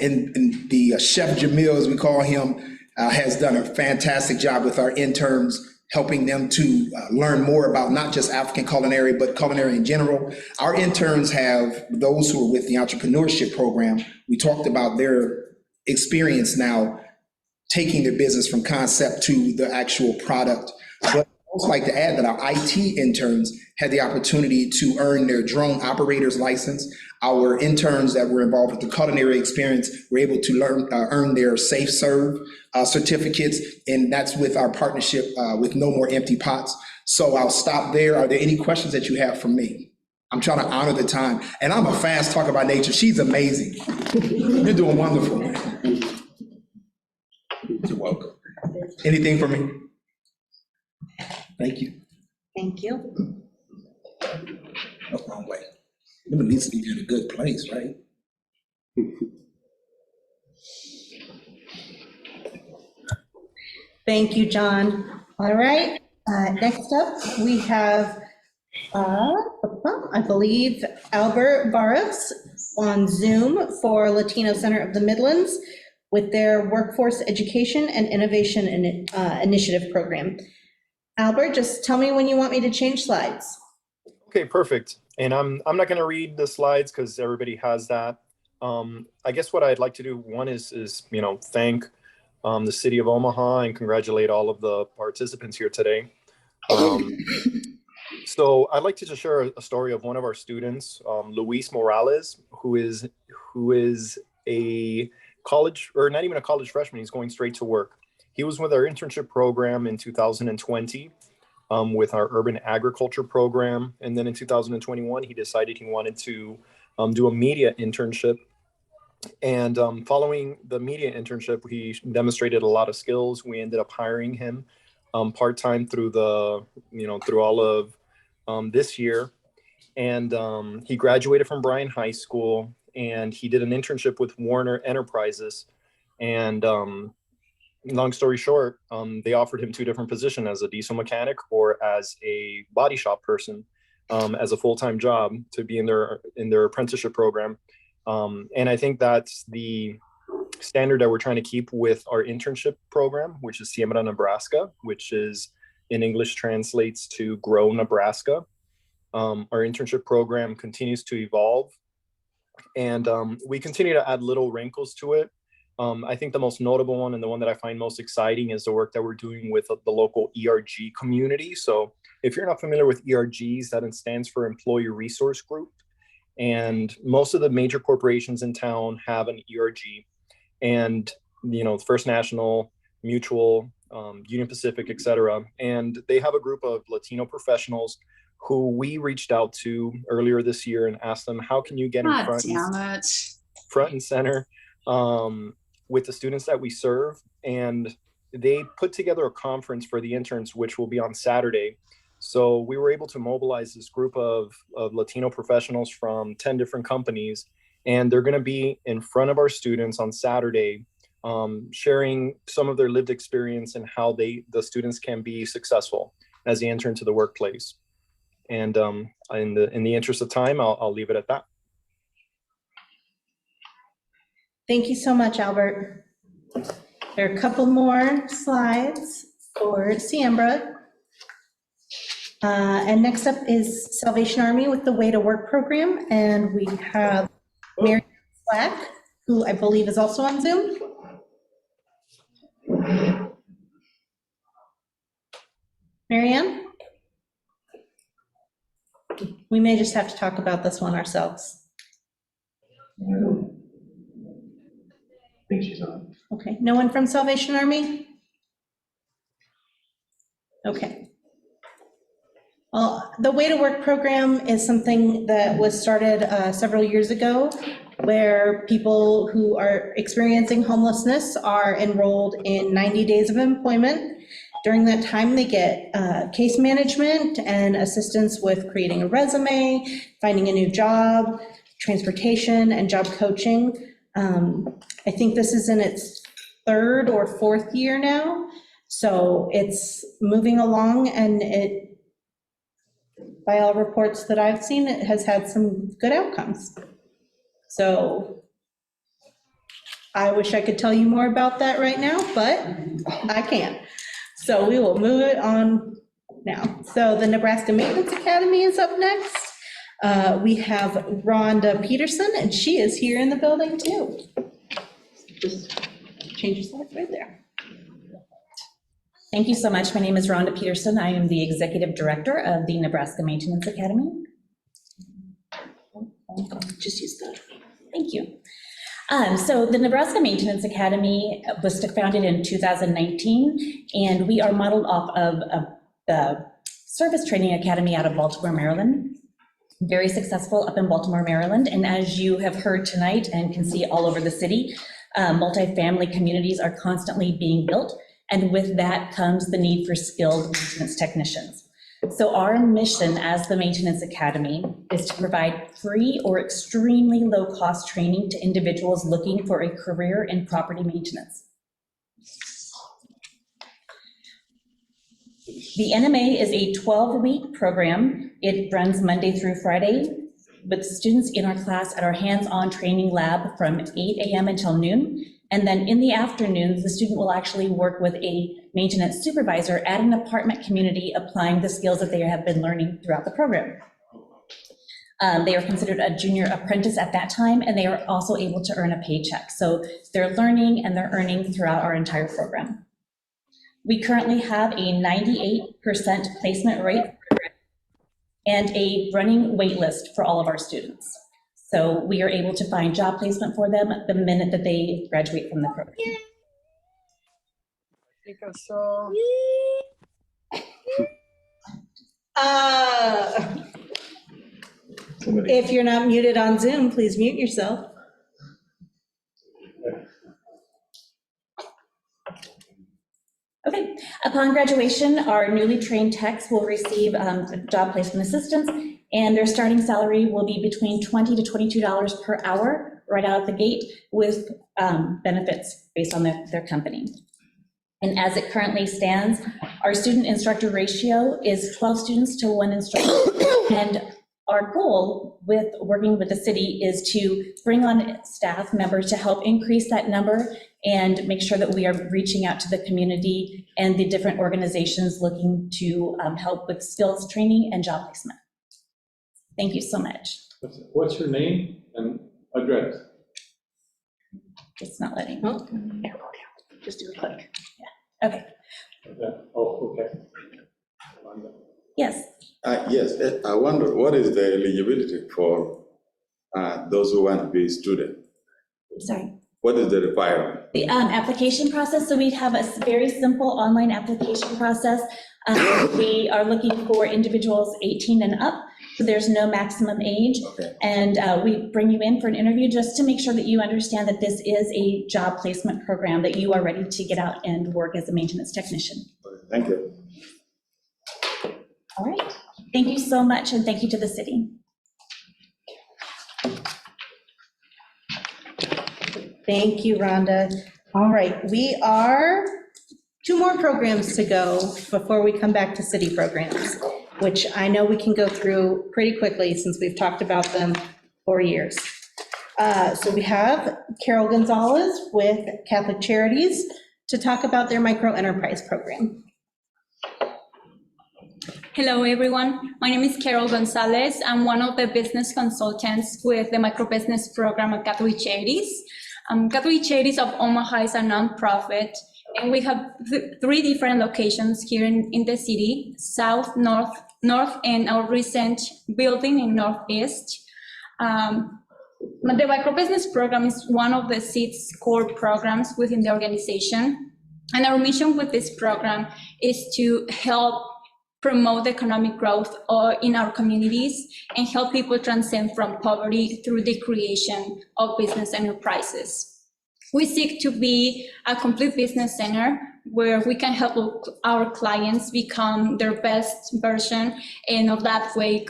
And the Chef Jamil, as we call him, has done a fantastic job with our interns, helping them to learn more about not just African culinary, but culinary in general. Our interns have, those who are with the entrepreneurship program, we talked about their experience now taking their business from concept to the actual product. But I'd also like to add that our IT interns had the opportunity to earn their drone operator's license. Our interns that were involved with the culinary experience were able to earn their Safe Serve certificates, and that's with our partnership with No More Empty Pots. So I'll stop there. Are there any questions that you have for me? I'm trying to honor the time, and I'm a fast talker by nature. She's amazing. You're doing wonderful. You're welcome. Anything for me? Thank you. Thank you. No, wrong way. It needs to be in a good place, right? Thank you, John. All right, next up, we have, I believe, Albert Barros on Zoom for Latino Center of the Midlands with their Workforce Education and Innovation Initiative Program. Albert, just tell me when you want me to change slides. Okay, perfect. And I'm not going to read the slides because everybody has that. I guess what I'd like to do, one is thank the city of Omaha and congratulate all of the participants here today. So I'd like to just share a story of one of our students, Luis Morales, who is a college, or not even a college freshman, he's going straight to work. He was with our internship program in 2020 with our urban agriculture program. And then in 2021, he decided he wanted to do a media internship And following the media internship, he demonstrated a lot of skills. We ended up hiring him part-time through all of this year. And he graduated from Bryan High School, and he did an internship with Warner Enterprises. And long story short, they offered him 2 different positions, as a diesel mechanic or as a body shop person, as a full-time job to be in their apprenticeship program. And I think that's the standard that we're trying to keep with our internship program, which is Siembra Nebraska, which is in English translates to Grow Nebraska. Our internship program continues to evolve, and we continue to add little wrinkles to it. I think the most notable one, and the one that I find most exciting, is the work that we're doing with the local ERG community. So if you're not familiar with ERGs, that stands for Employee Resource Group. And most of the major corporations in town have an ERG. And, First National, Mutual, Union Pacific, et cetera. And they have a group of Latino professionals who we reached out to earlier this year and asked them, how can you get in front and center with the students that we serve? And they put together a conference for the interns, which will be on Saturday. So we were able to mobilize this group of Latino professionals from 10 different companies, and they're going to be in front of our students on Saturday, sharing some of their lived experience and how the students can be successful as they enter into the workplace. And in the interest of time, I'll leave it at that. Thank you so much, Albert. There are a couple more slides for Siembra. And next up is Salvation Army with the Way to Work program. And we have Mary Slack, who I believe is also on Zoom. Marianne? We may just have to talk about this one ourselves. I think she's on. Okay, no one from Salvation Army? Okay. Well, the Way to Work program is something that was started several years ago, where people who are experiencing homelessness are enrolled in 90 days of employment. During that time, they get case management and assistance with creating a resume, finding a new job, transportation, and job coaching. I think this is in its 3rd or 4th year now, so it's moving along, and it, by all reports that I've seen, it has had some good outcomes. So I wish I could tell you more about that right now, but I can't. So we will move it on now. So the Nebraska Maintenance Academy is up next. We have Rhonda Peterson, and she is here in the building too. Just change your slides right there. Thank you so much. My name is Rhonda Peterson. I am the Executive Director of the Nebraska Maintenance Academy. Just use that. Thank you. So the Nebraska Maintenance Academy was founded in 2019, and we are modeled off of the Service Training Academy out of Baltimore, Maryland. Very successful up in Baltimore, Maryland. And as you have heard tonight and can see all over the city, multifamily communities are constantly being built. And with that comes the need for skilled maintenance technicians. So our mission as the Maintenance Academy is to provide free or extremely low-cost training to individuals looking for a career in property maintenance. The NMA is a 12-week program. It runs Monday through Friday with students in our class at our hands-on training lab from 8 a.m. until noon. And then in the afternoons, the student will actually work with a maintenance supervisor at an apartment community, applying the skills that they have been learning throughout the program. They are considered a junior apprentice at that time, and they are also able to earn a paycheck. So they're learning and they're earning throughout our entire program. We currently have a 98% placement rate and a running wait list for all of our students. So we are able to find job placement for them the minute that they graduate from the program. If you're not muted on Zoom, please mute yourself. Okay, upon graduation, our newly trained techs will receive job placement assistance, and their starting salary will be between $20 to $22 per hour right out of the gate with benefits based on their company. And as it currently stands, our student instructor ratio is 12 students to 1 instructor. And our goal with working with the city is to bring on staff members to help increase that number and make sure that we are reaching out to the community and the different organizations looking to help with skills training and job placement. Thank you so much. What's your name and address? It's not letting me. Oh, yeah, just do a click. Yeah. Okay. Oh, okay. Yes. Yes, I wonder what is the eligibility for those who want to be student? Sorry. What is the requirement? The application process, so we have a very simple online application process. We are looking for individuals 18 and up, so there's no maximum age. Okay. And we bring you in for an interview just to make sure that you understand that this is a job placement program, that you are ready to get out and work as a maintenance technician. Thank you. All right. Thank you so much, and thank you to the city. Thank you, Rhonda. All right, we are 2 more programs to go before we come back to city programs, which I know we can go through pretty quickly since we've talked about them for years. So we have Carol Gonzalez with Catholic Charities to talk about their micro enterprise program. Hello, everyone. My name is Carol Gonzalez. I'm one of the business consultants with the microbusiness program at Catholic Charities. Catholic Charities of Omaha is a nonprofit, and we have 3 different locations here in the city: south, north, and our recent building in northeast. The microbusiness program is one of the 6 core programs within the organization, and our mission with this program is to help promote economic growth in our communities and help people transcend from poverty through the creation of business enterprises. We seek to be a complete business center where we can help our clients become their best version, and of that way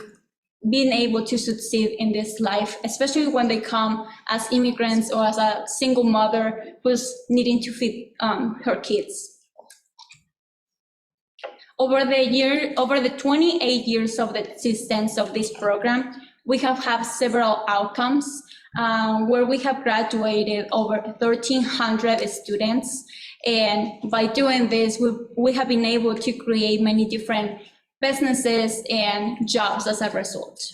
being able to succeed in this life, especially when they come as immigrants or as a single mother who's needing to feed her kids. Over the 28 years of the existence of this program, we have had several outcomes where we have graduated over 1,300 students. And by doing this, we have been able to create many different businesses and jobs as a result.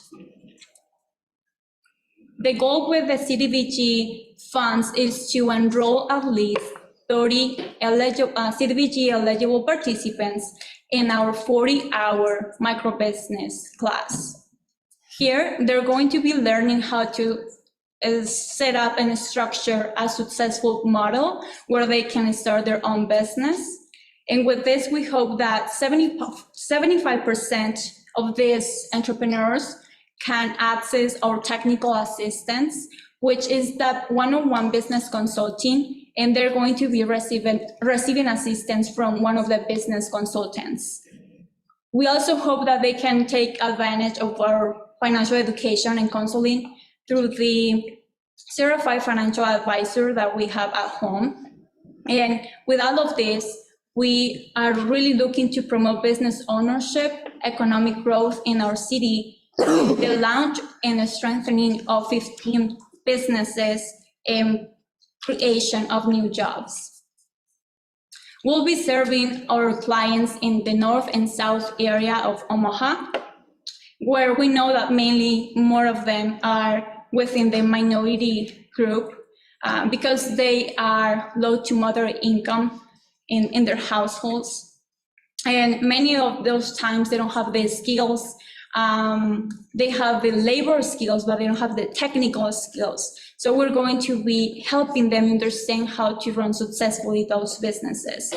The goal with the CDBG funds is to enroll at least 30 CDBG eligible participants in our 40-hour microbusiness class. Here, they're going to be learning how to set up and structure a successful model where they can start their own business. And with this, we hope that 75% of these entrepreneurs can access our technical assistance, which is that one-on-one business consulting, and they're going to be receiving assistance from one of the business consultants. We also hope that they can take advantage of our financial education and counseling through the certified financial advisor that we have at home. And with all of this, we are really looking to promote business ownership, economic growth in our city, the launch and the strengthening of 15 businesses and creation of new jobs. We'll be serving our clients in the north and south area of Omaha, where we know that mainly more of them are within the minority group because they are low to moderate income in their households. And many of those times they don't have the skills. They have the labor skills, but they don't have the technical skills. So we're going to be helping them understand how to run successfully those businesses.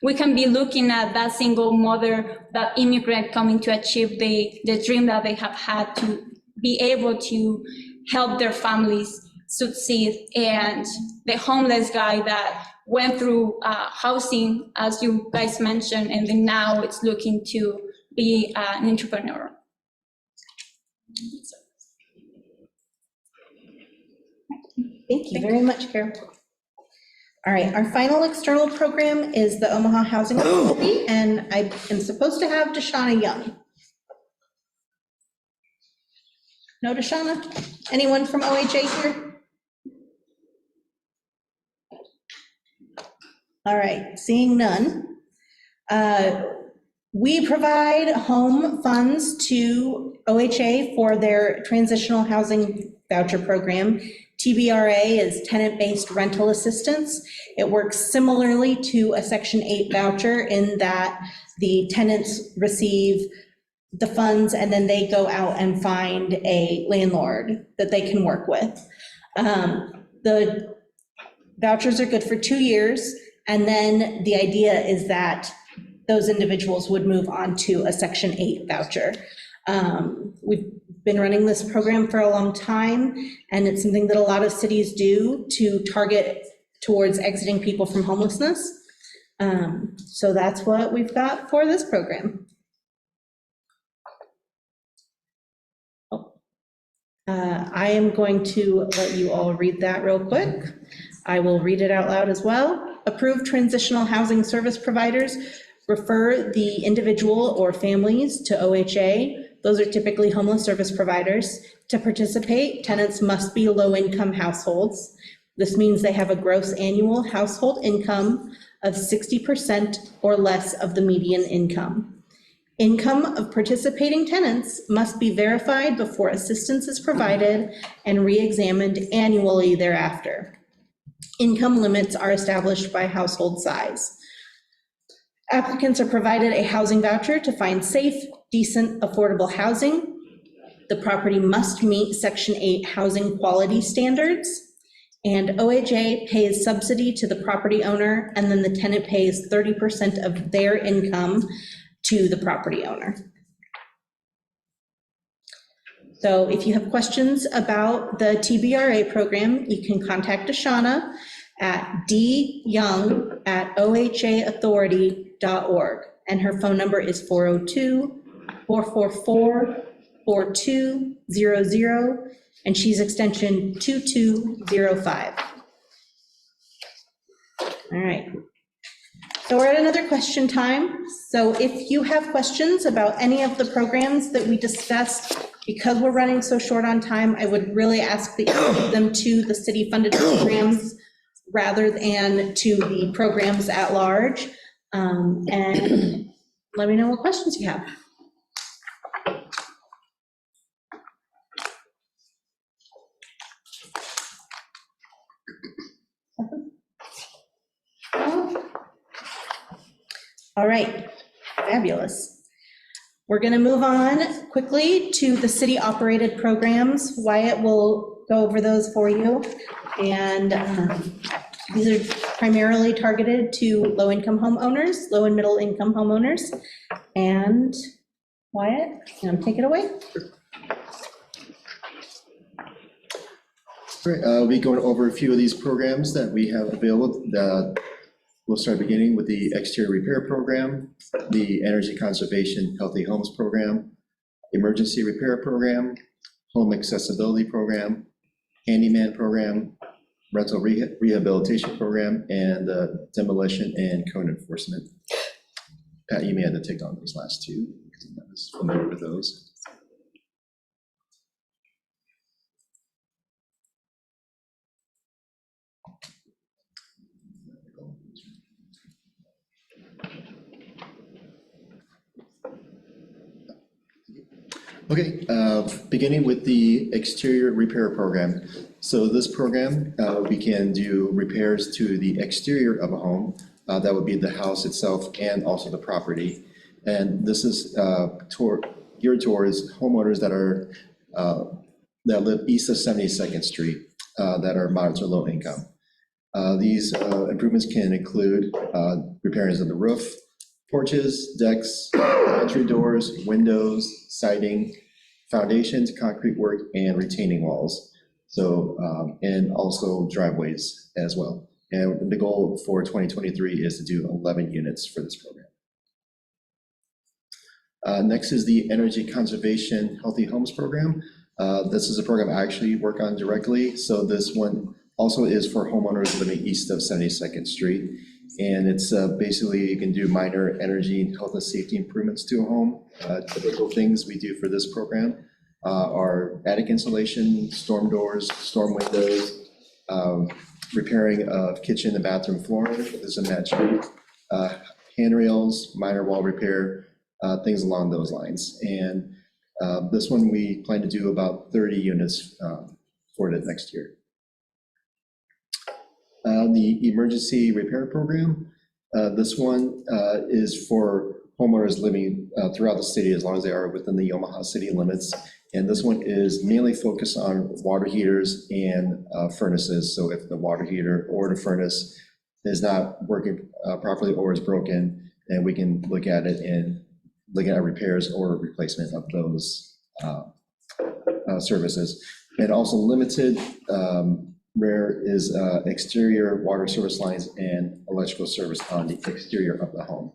We can be looking at that single mother, that immigrant coming to achieve the dream that they have had to be able to help their families succeed, and the homeless guy that went through housing, as you guys mentioned, and then now it's looking to be an entrepreneur. Thank you very much, Carol. All right, our final external program is the Omaha Housing Authority, and I am supposed to have Deshauna Young. No Deshauna? Anyone from OHA here? All right, seeing none. We provide home funds to OHA for their transitional housing voucher program. TBRA is tenant-based rental assistance. It works similarly to a Section 8 voucher in that the tenants receive the funds and then they go out and find a landlord that they can work with. The vouchers are good for 2 years, and then the idea is that those individuals would move on to a Section 8 voucher. We've been running this program for a long time, and it's something that a lot of cities do to target towards exiting people from homelessness. So that's what we've got for this program. I am going to let you all read that real quick. I will read it out loud as well. Approved transitional housing service providers refer the individual or families to OHA. Those are typically homeless service providers. To participate, tenants must be low-income households. This means they have a gross annual household income of 60% or less of the median income. Income of participating tenants must be verified before assistance is provided and re-examined annually thereafter. Income limits are established by household size. Applicants are provided a housing voucher to find safe, decent, affordable housing. The property must meet Section 8 housing quality standards, and OHA pays subsidy to the property owner, and then the tenant pays 30% of their income to the property owner. So if you have questions about the TBRA program, you can contact Deshauna at dyoung@ohaauthority.org, and her phone number is 402-444-4200, and she's extension 2205. All right. So we're at another question time. So if you have questions about any of the programs that we discussed, because we're running so short on time, I would really ask that you give them to the city-funded programs rather than to the programs at large. And let me know what questions you have. All right, fabulous. We're going to move on quickly to the city-operated programs. Wyatt will go over those for you. And these are primarily targeted to low-income homeowners, low and middle-income homeowners. And Wyatt, take it away. All right, I'll be going over a few of these programs that we have available. We'll start beginning with the exterior repair program, the energy conservation healthy homes program, emergency repair program, home accessibility program, handyman program, rental rehabilitation program, and demolition and code enforcement. Pat, you may have to take on those last two, because I'm not as familiar with those. Okay, beginning with the exterior repair program. So this program, we can do repairs to the exterior of a home. That would be the house itself and also the property. And this is geared towards homeowners that are that live east of 72nd Street that are moderate to low income. These improvements can include repairs of the roof, porches, decks, entry doors, windows, siding, foundations, concrete work, and retaining walls. So, and also driveways as well. And the goal for 2023 is to do 11 units for this program. Next is the Energy Conservation Healthy Homes Program. This is a program I actually work on directly. So this one also is for homeowners living east of 72nd Street. And it's basically you can do minor energy and health and safety improvements to a home. Typical things we do for this program are attic insulation, storm doors, storm windows, repairing of kitchen and bathroom flooring, there's a match, handrails, minor wall repair, things along those lines. And this one we plan to do about 30 units for the next year. The emergency repair program, this one is for homeowners living throughout the city as long as they are within the Omaha city limits. And this one is mainly focused on water heaters and furnaces. So if the water heater or the furnace is not working properly or is broken, then we can look at it and look at repairs or replacement of those services. And also limited where is exterior water service lines and electrical service on the exterior of the home.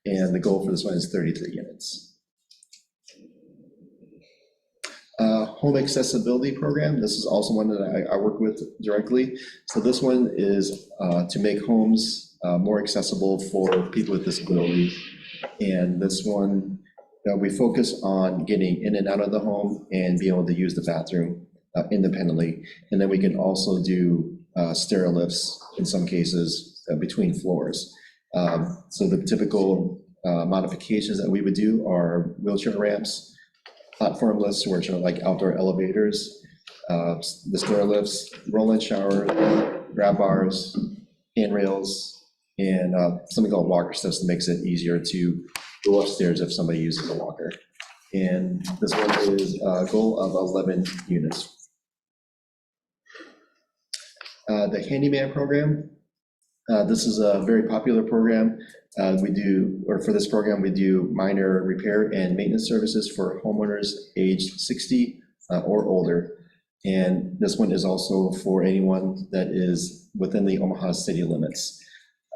And the goal for this one is 33 units. Home accessibility program, this is also one that I work with directly. So this one is to make homes more accessible for people with disabilities. And this one, we focus on getting in and out of the home and being able to use the bathroom independently. And then we can also do stair lifts in some cases between floors. So the typical modifications that we would do are wheelchair ramps, platform lifts, which are like outdoor elevators, the stair lifts, roll-in shower, grab bars, handrails, and something called walker steps that makes it easier to go upstairs if somebody uses a walker. And this one is a goal of 11 units. The handyman program, this is a very popular program. For this program, we do minor repair and maintenance services for homeowners aged 60 or older. And this one is also for anyone that is within the Omaha city limits.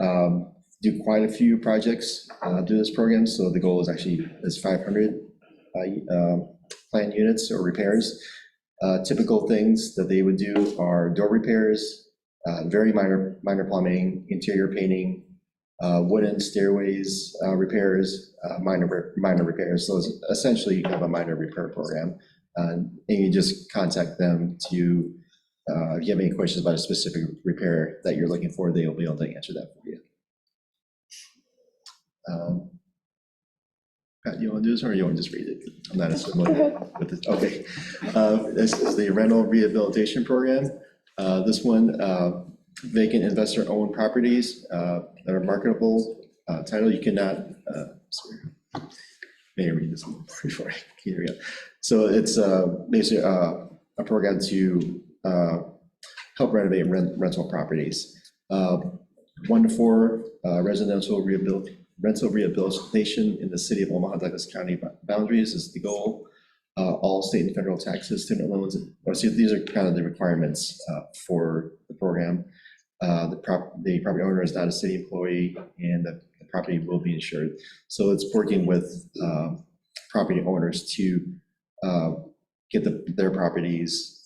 Do quite a few projects through this program. So the goal is 500 planned units or repairs. Typical things that they would do are door repairs, very minor plumbing, interior painting, wooden stairways repairs, minor repairs. So essentially you have a minor repair program, and you just contact them to, if you have any questions about a specific repair that you're looking for, they'll be able to answer that for you. Pat, you want to do this or you want to just read it? I'm not as familiar with this. Okay. This is the rental rehabilitation program. This one, vacant investor-owned properties that are marketable title. You cannot, sorry, may I read this one before I here we go. So it's basically a program to help renovate rental properties. 1 to 4 residential rental rehabilitation in the city of Omaha, Douglas County boundaries is the goal. All state and federal taxes, student loans, these are kind of the requirements for the program. The property owner is not a city employee, and the property will be insured. So it's working with property owners to get their properties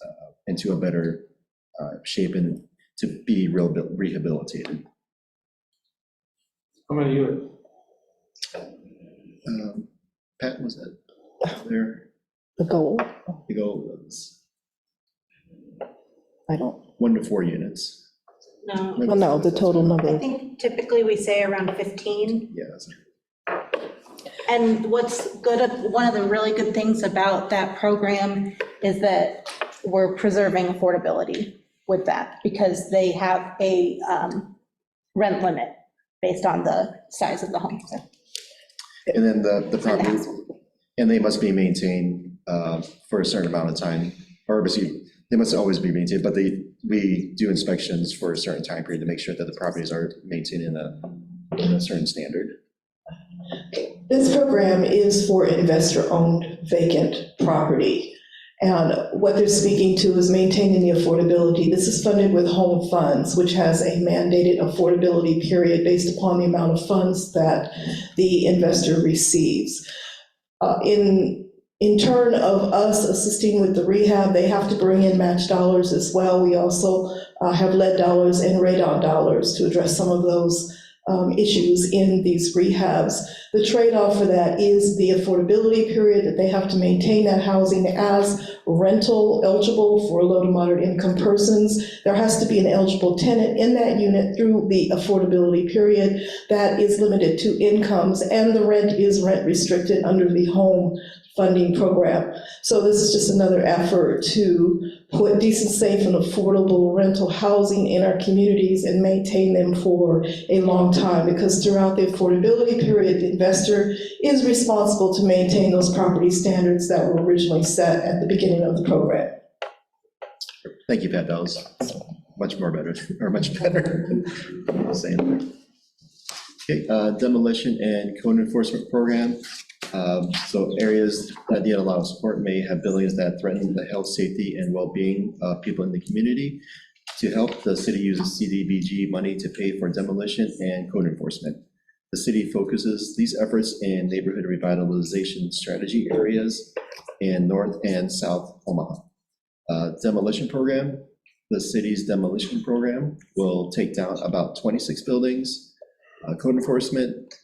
into a better shape and to be rehabilitated. How many units? Pat, was that there? The goal? The goal was I don't. 1 to 4 units. No. Well, no, the total number. I think typically we say around 15. Yeah. And what's good, one of the really good things about that program is that we're preserving affordability with that, because they have a rent limit based on the size of the home. And then the property, and they must be maintained for a certain amount of time, or obviously they must always be maintained, but we do inspections for a certain time period to make sure that the properties are maintained in a certain standard. This program is for investor-owned vacant property. And what they're speaking to is maintaining the affordability. This is funded with home funds, which has a mandated affordability period based upon the amount of funds that the investor receives. In turn of us assisting with the rehab, they have to bring in match dollars as well. We also have lead dollars and radon dollars to address some of those issues in these rehabs. The trade-off for that is the affordability period, that they have to maintain that housing as rental eligible for low to moderate income persons. There has to be an eligible tenant in that unit through the affordability period that is limited to incomes, and the rent is rent restricted under the home funding program. So this is just another effort to put decent, safe, and affordable rental housing in our communities and maintain them for a long time, because throughout the affordability period, the investor is responsible to maintain those property standards that were originally set at the beginning of the program. Thank you, Pat. That was much more better, or much better. Saying okay, demolition and code enforcement program. So areas that need a lot of support may have buildings that threaten the health, safety, and well-being of people in the community. To help, the city uses CDBG money to pay for demolition and code enforcement. The city focuses these efforts in neighborhood revitalization strategy areas in North and South Omaha. Demolition program, the city's demolition program will take down about 26 buildings. Code enforcement,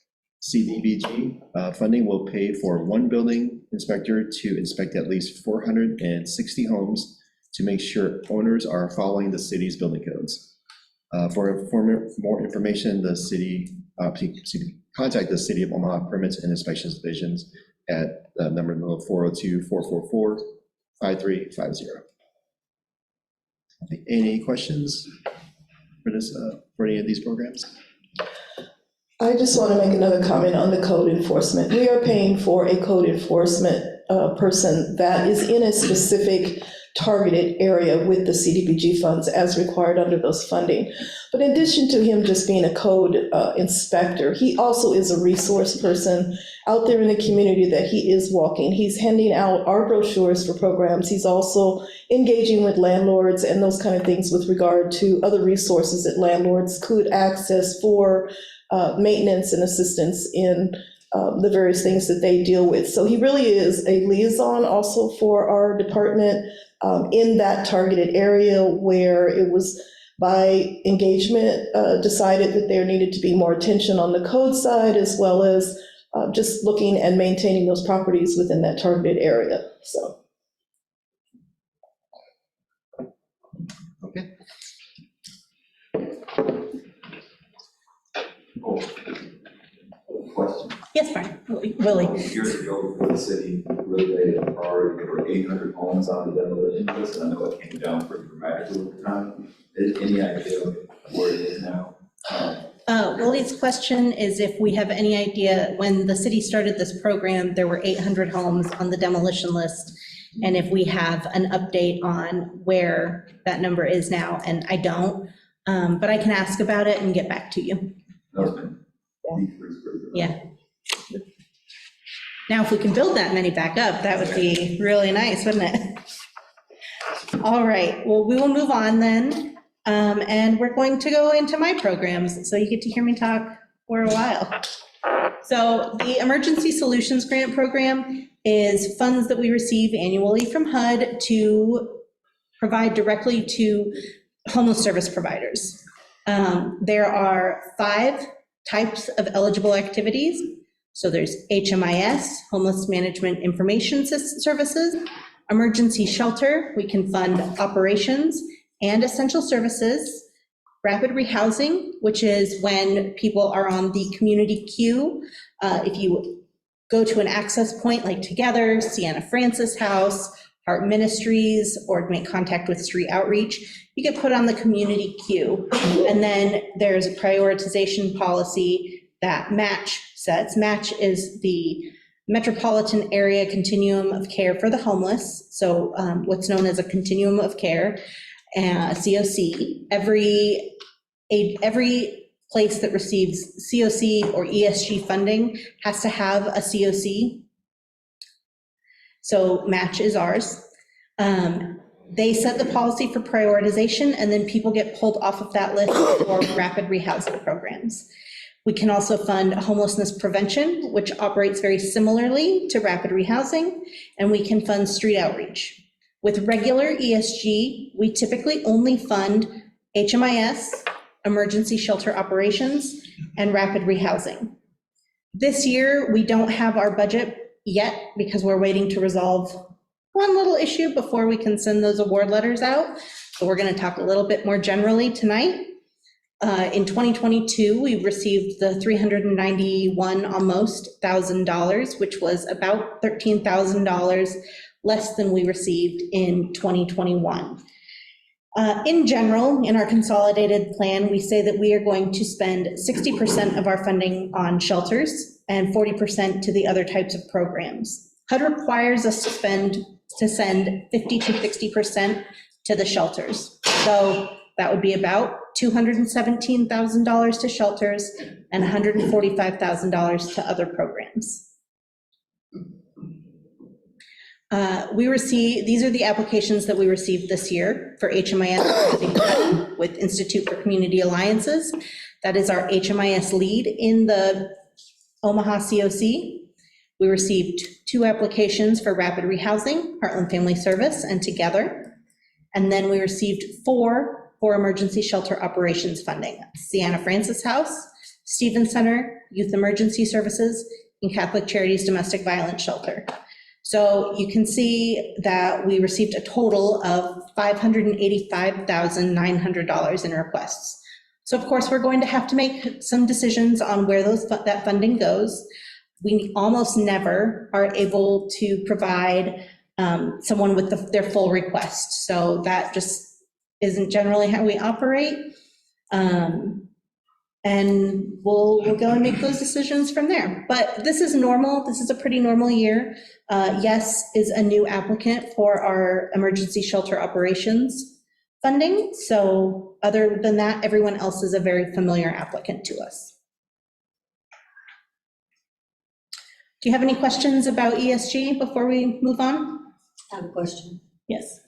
CDBG funding will pay for one building inspector to inspect at least 460 homes to make sure owners are following the city's building codes. For more information, the city, contact the City of Omaha Permits and Inspections Divisions at number 402-444-5350. Any questions for this, for any of these programs? I just want to make another comment on the code enforcement. We are paying for a code enforcement person that is in a specific targeted area with the CDBG funds as required under those funding. But in addition to him just being a code inspector, he also is a resource person out there in the community that he is walking. He's handing out our brochures for programs. He's also engaging with landlords and those kind of things with regard to other resources that landlords could access for maintenance and assistance in the various things that they deal with. So he really is a liaison also for our department in that targeted area where it was by engagement decided that there needed to be more attention on the code side, as well as just looking and maintaining those properties within that targeted area. So. Okay. Question. Yes, Brian. Willie. Years ago, the city really made it a priority. There were 800 homes on the demolition list, and I know it came down pretty dramatically over time. Any idea where it is now? Willie's question is if we have any idea, when the city started this program, there were 800 homes on the demolition list, and if we have an update on where that number is now, and I don't, but I can ask about it and get back to you. Yeah. Now, if we can build that many back up, that would be really nice, wouldn't it? All right, well, we will move on then, and we're going to go into my programs, so you get to hear me talk for a while. So the Emergency Solutions Grant Program is funds that we receive annually from HUD to provide directly to homeless service providers. There are 5 types of eligible activities. So there's HMIS, Homeless Management Information Services, emergency shelter, we can fund operations and essential services, rapid rehousing, which is when people are on the community queue. If you go to an access point like Together, Sienna Francis House, Heart Ministries, or make contact with Street Outreach, you get put on the community queue. And then there's a prioritization policy that MATCH sets. MATCH is the Metropolitan Area Continuum of Care for the Homeless, so what's known as a continuum of care, COC. Every place that receives COC or ESG funding has to have a COC. So MATCH is ours. They set the policy for prioritization, and then people get pulled off of that list for rapid rehousing programs. We can also fund homelessness prevention, which operates very similarly to rapid rehousing, and we can fund street outreach. With regular ESG, we typically only fund HMIS, emergency shelter operations, and rapid rehousing. This year, we don't have our budget yet because we're waiting to resolve one little issue before we can send those award letters out. So we're going to talk a little bit more generally tonight. In 2022, we received the $391 almost $1,000, which was about $13,000 less than we received in 2021. In general, in our consolidated plan, we say that we are going to spend 60% of our funding on shelters and 40% to the other types of programs. HUD requires us to send 50 to 60% to the shelters. So that would be about $217,000 to shelters and $145,000 to other programs. These are the applications that we received this year for HMIS with Institute for Community Alliances. That is our HMIS lead in the Omaha COC. We received 2 applications for rapid rehousing, Heartland Family Service, and Together. And then we received 4 for emergency shelter operations funding, Sienna Francis House, Stevens Center, Youth Emergency Services, and Catholic Charities Domestic Violence Shelter. So you can see that we received a total of $585,900 in requests. So of course, we're going to have to make some decisions on where that funding goes. We almost never are able to provide someone with their full request. So that just isn't generally how we operate. And we'll go and make those decisions from there. But this is normal. This is a pretty normal year. Yes is a new applicant for our emergency shelter operations funding. So other than that, everyone else is a very familiar applicant to us. Do you have any questions about ESG before we move on? I have a question. Yes.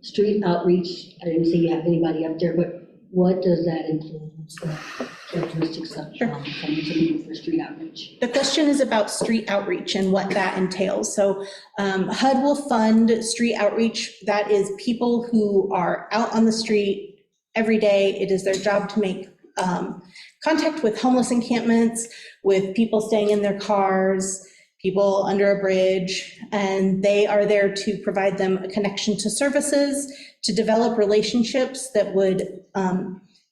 Street outreach, I didn't see you have anybody up there, but what does that include? Characteristics of someone for street outreach? The question is about street outreach and what that entails. So HUD will fund street outreach. That is people who are out on the street every day. It is their job to make contact with homeless encampments, with people staying in their cars, people under a bridge, and they are there to provide them a connection to services, to develop relationships that would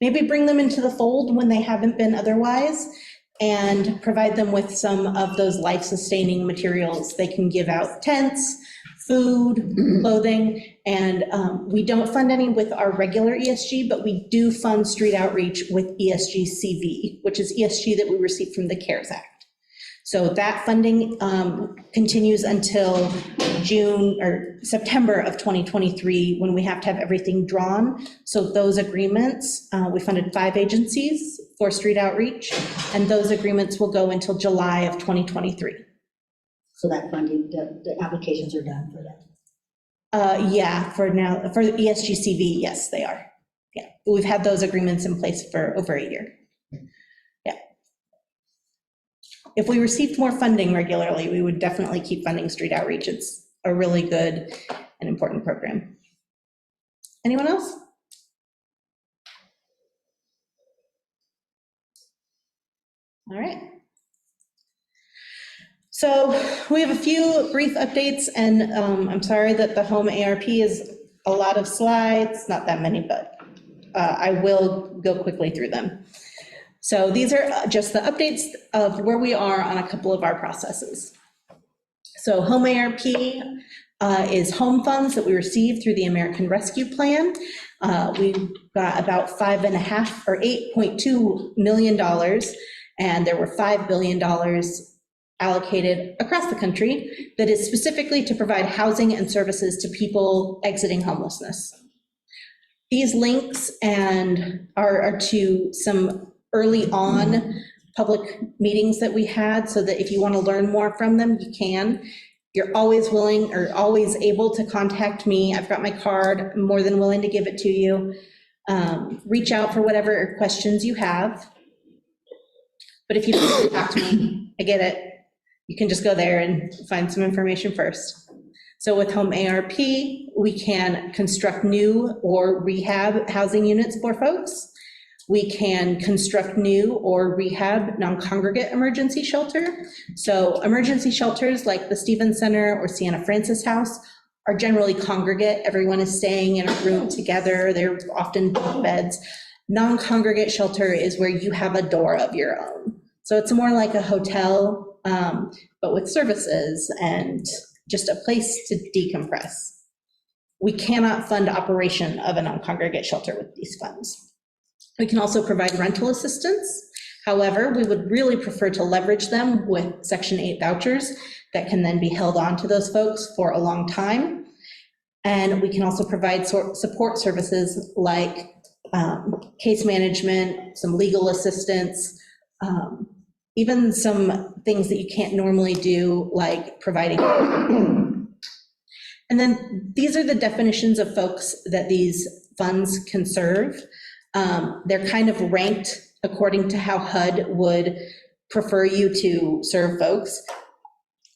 maybe bring them into the fold when they haven't been otherwise, and provide them with some of those life-sustaining materials. They can give out tents, food, clothing, and we don't fund any with our regular ESG, but we do fund street outreach with ESG CV, which is ESG that we received from the CARES Act. So that funding continues until June or September of 2023, when we have to have everything drawn. So those agreements, we funded 5 agencies for street outreach, and those agreements will go until July of 2023. So that funding, the applications are done for that? Yeah, for now, for the ESG CV, yes, they are. Yeah, we've had those agreements in place for over a year. Yeah. If we received more funding regularly, we would definitely keep funding street outreach. It's a really good and important program. Anyone else? All right. So we have a few brief updates, and I'm sorry that the home ARP is a lot of slides, not that many, but I will go quickly through them. So these are just the updates of where we are on a couple of our processes. So home ARP is home funds that we received through the American Rescue Plan. We got about $5.5 or $8.2 million, and there were $5 billion allocated across the country that is specifically to provide housing and services to people exiting homelessness. These links are to some early on public meetings that we had, so that if you want to learn more from them, you can. You're always willing or always able to contact me. I've got my card, I'm more than willing to give it to you. Reach out for whatever questions you have. But if you don't talk to me, I get it. You can just go there and find some information first. So with Home ARP, we can construct new or rehab housing units for folks. We can construct new or rehab non-congregate emergency shelter. So emergency shelters like the Stevens Center or Sienna Francis House are generally congregate. Everyone is staying in a room together. They're often bunk beds. Non-congregate shelter is where you have a door of your own. So it's more like a hotel, but with services and just a place to decompress. We cannot fund operation of a non-congregate shelter with these funds. We can also provide rental assistance. However, we would really prefer to leverage them with Section 8 vouchers that can then be held on to those folks for a long time. And we can also provide support services like case management, some legal assistance, even some things that you can't normally do, like providing. And then these are the definitions of folks that these funds can serve. They're kind of ranked according to how HUD would prefer you to serve folks.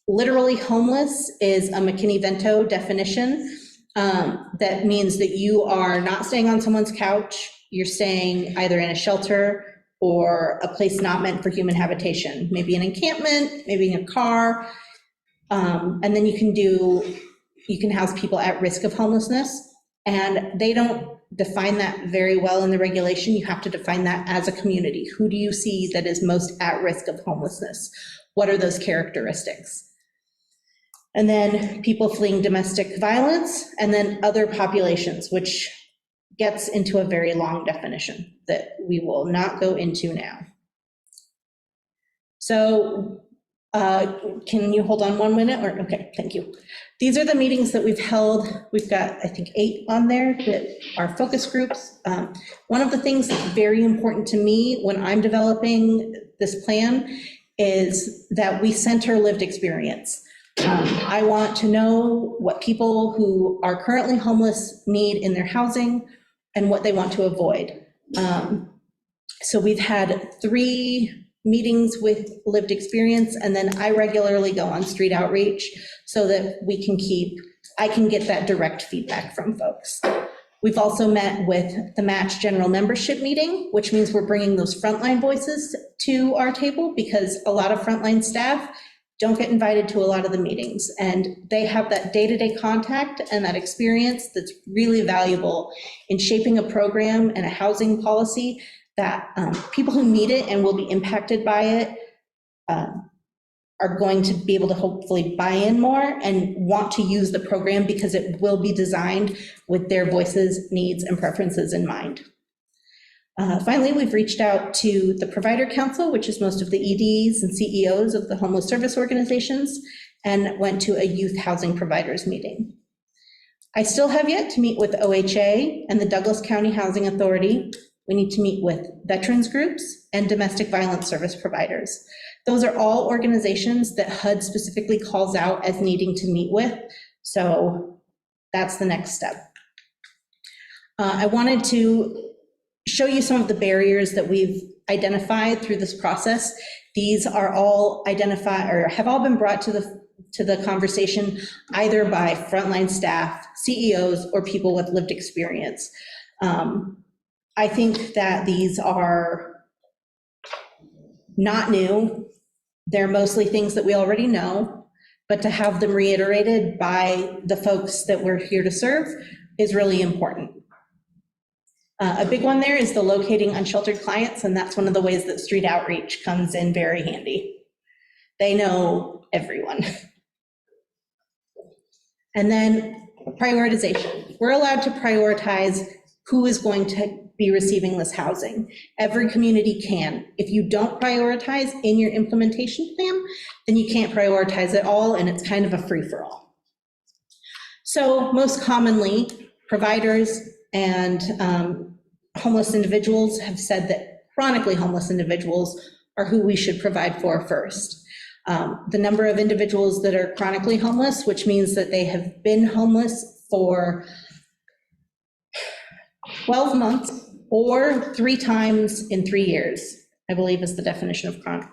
Literally homeless is a McKinney-Vento definition. That means that you are not staying on someone's couch, you're staying either in a shelter or a place not meant for human habitation, maybe an encampment, maybe in a car. And then you can house people at risk of homelessness. And they don't define that very well in the regulation. You have to define that as a community. Who do you see that is most at risk of homelessness? What are those characteristics? And then people fleeing domestic violence, and then other populations, which gets into a very long definition that we will not go into now. So can you hold on 1 minute? Or okay, thank you. These are the meetings that we've held. We've got, I think, 8 on there that are focus groups. One of the things that's very important to me when I'm developing this plan is that we center lived experience. I want to know what people who are currently homeless need in their housing and what they want to avoid. So we've had 3 meetings with lived experience, and then I regularly go on street outreach so that I can get that direct feedback from folks. We've also met with the Match General Membership Meeting, which means we're bringing those frontline voices to our table because a lot of frontline staff don't get invited to a lot of the meetings, and they have that day-to-day contact and that experience that's really valuable in shaping a program and a housing policy that people who need it and will be impacted by it are going to be able to hopefully buy in more and want to use the program because it will be designed with their voices, needs, and preferences in mind. Finally, we've reached out to the Provider Council, which is most of the EDs and CEOs of the homeless service organizations, and went to a youth housing providers meeting. I still have yet to meet with OHA and the Douglas County Housing Authority. We need to meet with veterans groups and domestic violence service providers. Those are all organizations that HUD specifically calls out as needing to meet with, so that's the next step. I wanted to show you some of the barriers that we've identified through this process. These are all identified or have all been brought to the conversation either by frontline staff, CEOs, or people with lived experience. I think that these are not new. They're mostly things that we already know, but to have them reiterated by the folks that we're here to serve is really important. A big one there is the locating unsheltered clients, and that's one of the ways that street outreach comes in very handy. They know everyone. And then prioritization. We're allowed to prioritize who is going to be receiving this housing. Every community can. If you don't prioritize in your implementation plan, then you can't prioritize at all, and it's kind of a free-for-all. So most commonly, providers and homeless individuals have said that chronically homeless individuals are who we should provide for first. The number of individuals that are chronically homeless, which means that they have been homeless for 12 months or 3 times in 3 years, I believe is the definition of chronic.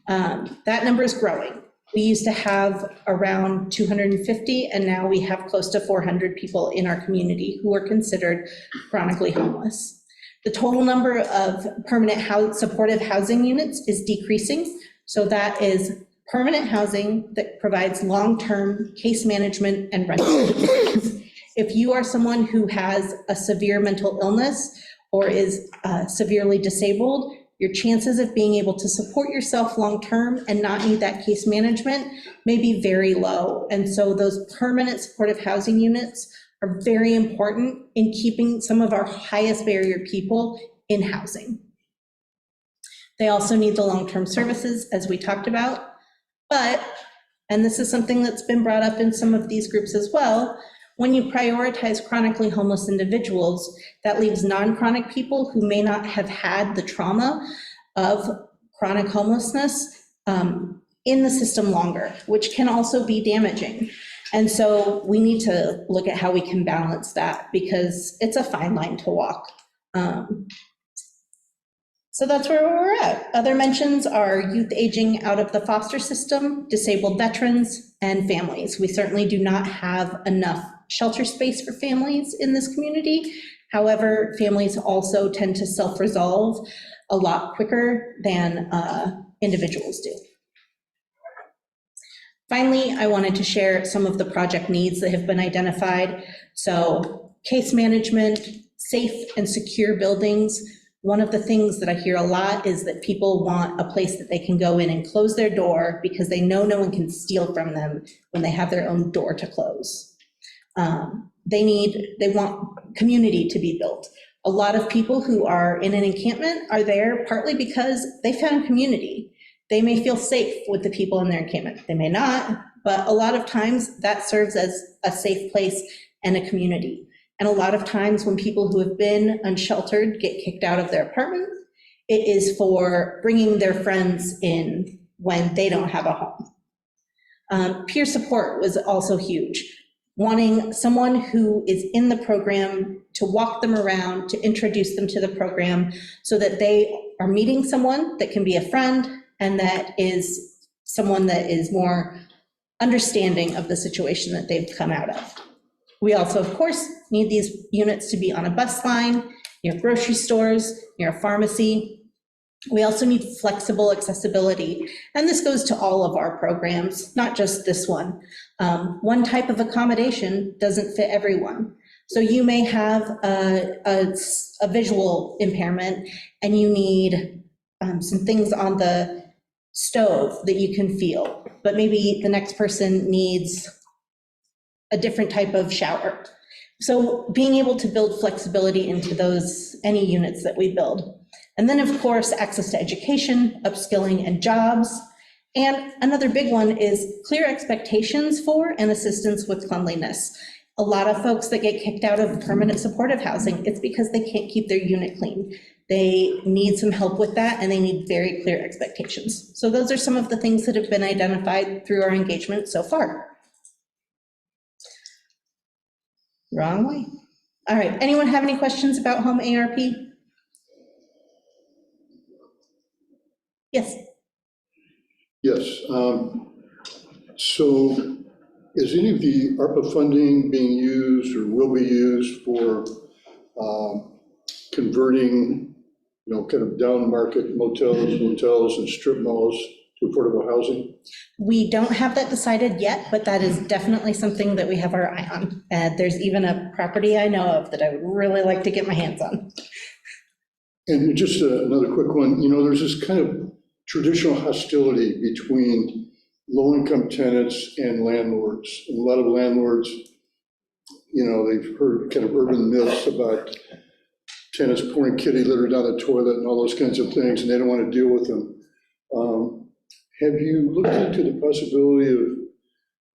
That number is growing. We used to have around 250, and now we have close to 400 people in our community who are considered chronically homeless. The total number of permanent supportive housing units is decreasing. So that is permanent housing that provides long-term case management and rental. If you are someone who has a severe mental illness or is severely disabled, your chances of being able to support yourself long-term and not need that case management may be very low. And so those permanent supportive housing units are very important in keeping some of our highest barrier people in housing. They also need the long-term services, as we talked about, but, and this is something that's been brought up in some of these groups as well, when you prioritize chronically homeless individuals, that leaves non-chronic people who may not have had the trauma of chronic homelessness in the system longer, which can also be damaging. And so we need to look at how we can balance that, because it's a fine line to walk. So that's where we're at. Other mentions are youth aging out of the foster system, disabled veterans, and families. We certainly do not have enough shelter space for families in this community. However, families also tend to self-resolve a lot quicker than individuals do. Finally, I wanted to share some of the project needs that have been identified. So case management, safe and secure buildings. One of the things that I hear a lot is that people want a place that they can go in and close their door because they know no one can steal from them when they have their own door to close. They want community to be built. A lot of people who are in an encampment are there partly because they found community. They may feel safe with the people in their encampment. They may not, but a lot of times that serves as a safe place and a community. And a lot of times when people who have been unsheltered get kicked out of their apartment, it is for bringing their friends in when they don't have a home. Peer support was also huge. Wanting someone who is in the program to walk them around, to introduce them to the program so that they are meeting someone that can be a friend and that is someone that is more understanding of the situation that they've come out of. We also, of course, need these units to be on a bus line, near grocery stores, near a pharmacy. We also need flexible accessibility, and this goes to all of our programs, not just this one. One type of accommodation doesn't fit everyone. So you may have a visual impairment and you need some things on the stove that you can feel, but maybe the next person needs a different type of shower. So being able to build flexibility into any units that we build. And then, of course, access to education, upskilling, and jobs. And another big one is clear expectations for and assistance with cleanliness. A lot of folks that get kicked out of permanent supportive housing, it's because they can't keep their unit clean. They need some help with that, and they need very clear expectations. So those are some of the things that have been identified through our engagement so far. Wrong way. All right, anyone have any questions about home ARP? Yes. Yes. So is any of the ARPA funding being used or will be used for converting, kind of down market motels, and strip malls to affordable housing? We don't have that decided yet, but that is definitely something that we have our eye on. There's even a property I know of that I would really like to get my hands on. And just another quick one, there's this kind of traditional hostility between low-income tenants and landlords. And a lot of landlords, they've heard kind of urban myths about tenants pouring kitty litter down the toilet and all those kinds of things, and they don't want to deal with them. Have you looked into the possibility of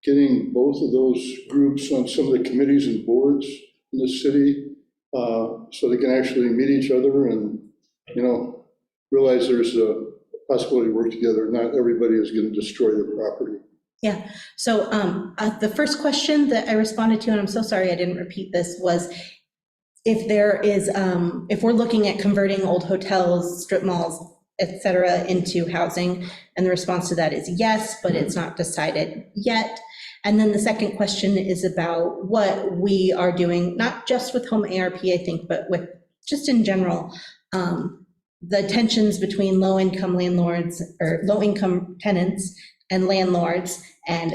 getting both of those groups on some of the committees and boards in the city so they can actually meet each other and, realize there's possibility to work together. Not everybody is going to destroy their property. Yeah, so the first question that I responded to, and I'm so sorry I didn't repeat this, was if there is, if we're looking at converting old hotels, strip malls, et cetera, into housing, and the response to that is yes, but it's not decided yet. And then the second question is about what we are doing, not just with home ARP, I think, but with just in general, the tensions between low-income landlords or low-income tenants and landlords and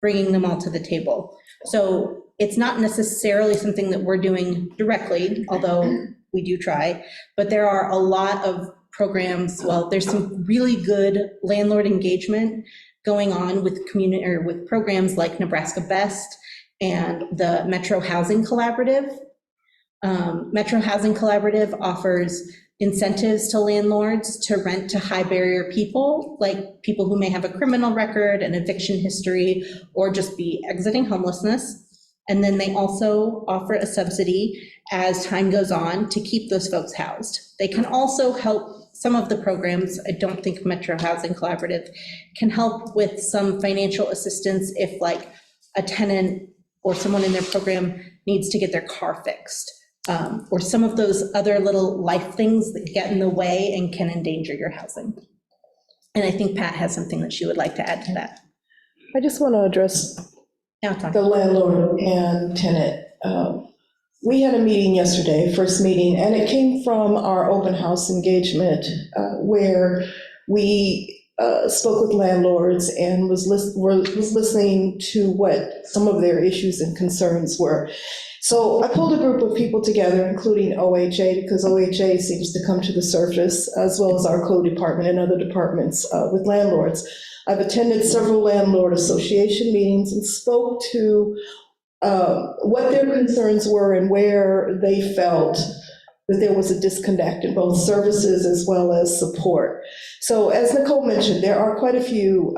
bringing them all to the table. So it's not necessarily something that we're doing directly, although we do try, but there are a lot of programs. Well, there's some really good landlord engagement going on with community or with programs like Nebraska Best and the Metro Housing Collaborative. Metro Housing Collaborative offers incentives to landlords to rent to high barrier people, like people who may have a criminal record, an eviction history, or just be exiting homelessness. And then they also offer a subsidy as time goes on to keep those folks housed. They can also help some of the programs. I don't think Metro Housing Collaborative can help with some financial assistance if like a tenant or someone in their program needs to get their car fixed. Or some of those other little life things that get in the way and can endanger your housing. And I think Pat has something that she would like to add to that. I just want to address the landlord and tenant. We had a meeting yesterday, first meeting, and it came from our open house engagement where we spoke with landlords and was listening to what some of their issues and concerns were. So I pulled a group of people together, including OHA, because OHA seems to come to the surface, as well as our code department and other departments with landlords. I've attended several landlord association meetings and spoke to what their concerns were and where they felt that there was a disconnect in both services as well as support. So as Nicole mentioned, there are quite a few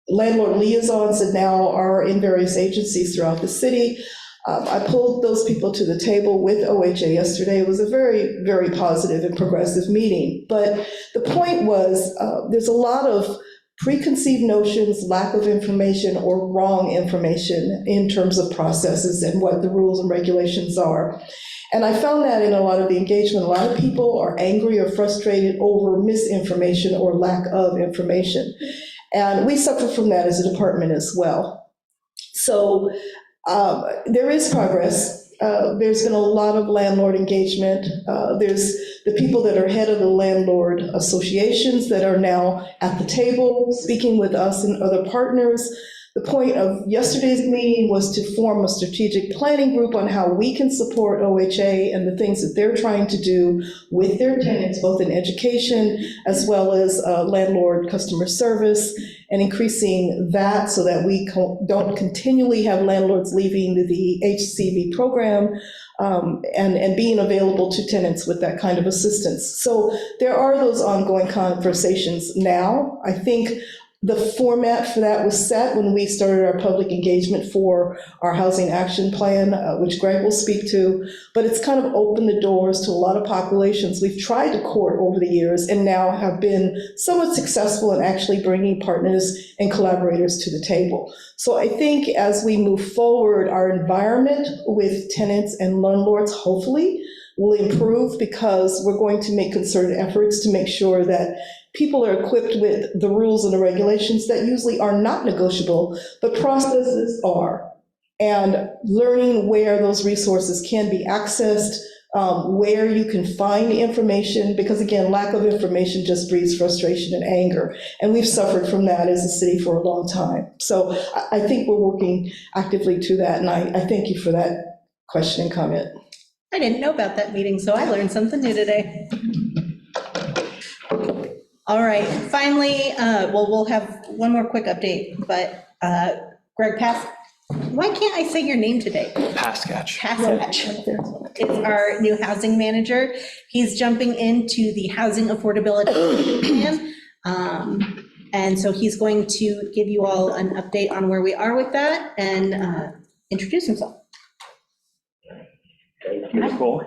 landlord liaisons that now are in various agencies throughout the city. I pulled those people to the table with OHA yesterday. It was a very, very positive and progressive meeting. But the point was there's a lot of preconceived notions, lack of information, or wrong information in terms of processes and what the rules and regulations are. And I found that in a lot of the engagement, a lot of people are angry or frustrated over misinformation or lack of information. And we suffer from that as a department as well. So there is progress. There's been a lot of landlord engagement. There's the people that are head of the landlord associations that are now at the table speaking with us and other partners. The point of yesterday's meeting was to form a strategic planning group on how we can support OHA and the things that they're trying to do with their tenants, both in education as well as landlord customer service, and increasing that so that we don't continually have landlords leaving the HCV program and being available to tenants with that kind of assistance. So there are those ongoing conversations now. I think the format for that was set when we started our public engagement for our housing action plan, which Greg will speak to, but it's kind of opened the doors to a lot of populations we've tried to court over the years and now have been somewhat successful in actually bringing partners and collaborators to the table. So I think as we move forward, our environment with tenants and landlords hopefully will improve because we're going to make concerted efforts to make sure that people are equipped with the rules and the regulations that usually are not negotiable, but processes are. And learning where those resources can be accessed, where you can find information, because again, lack of information just breeds frustration and anger. And we've suffered from that as a city for a long time. So I think we're working actively to that. And I thank you for that question and comment. I didn't know about that meeting, so I learned something new today. All right, finally, well, we'll have one more quick update, but Greg why can't I say your name today? Paskatch. Paskatch is our new housing manager. He's jumping into the housing affordability plan. And so he's going to give you all an update on where we are with that and introduce himself. Thank you, Nicole.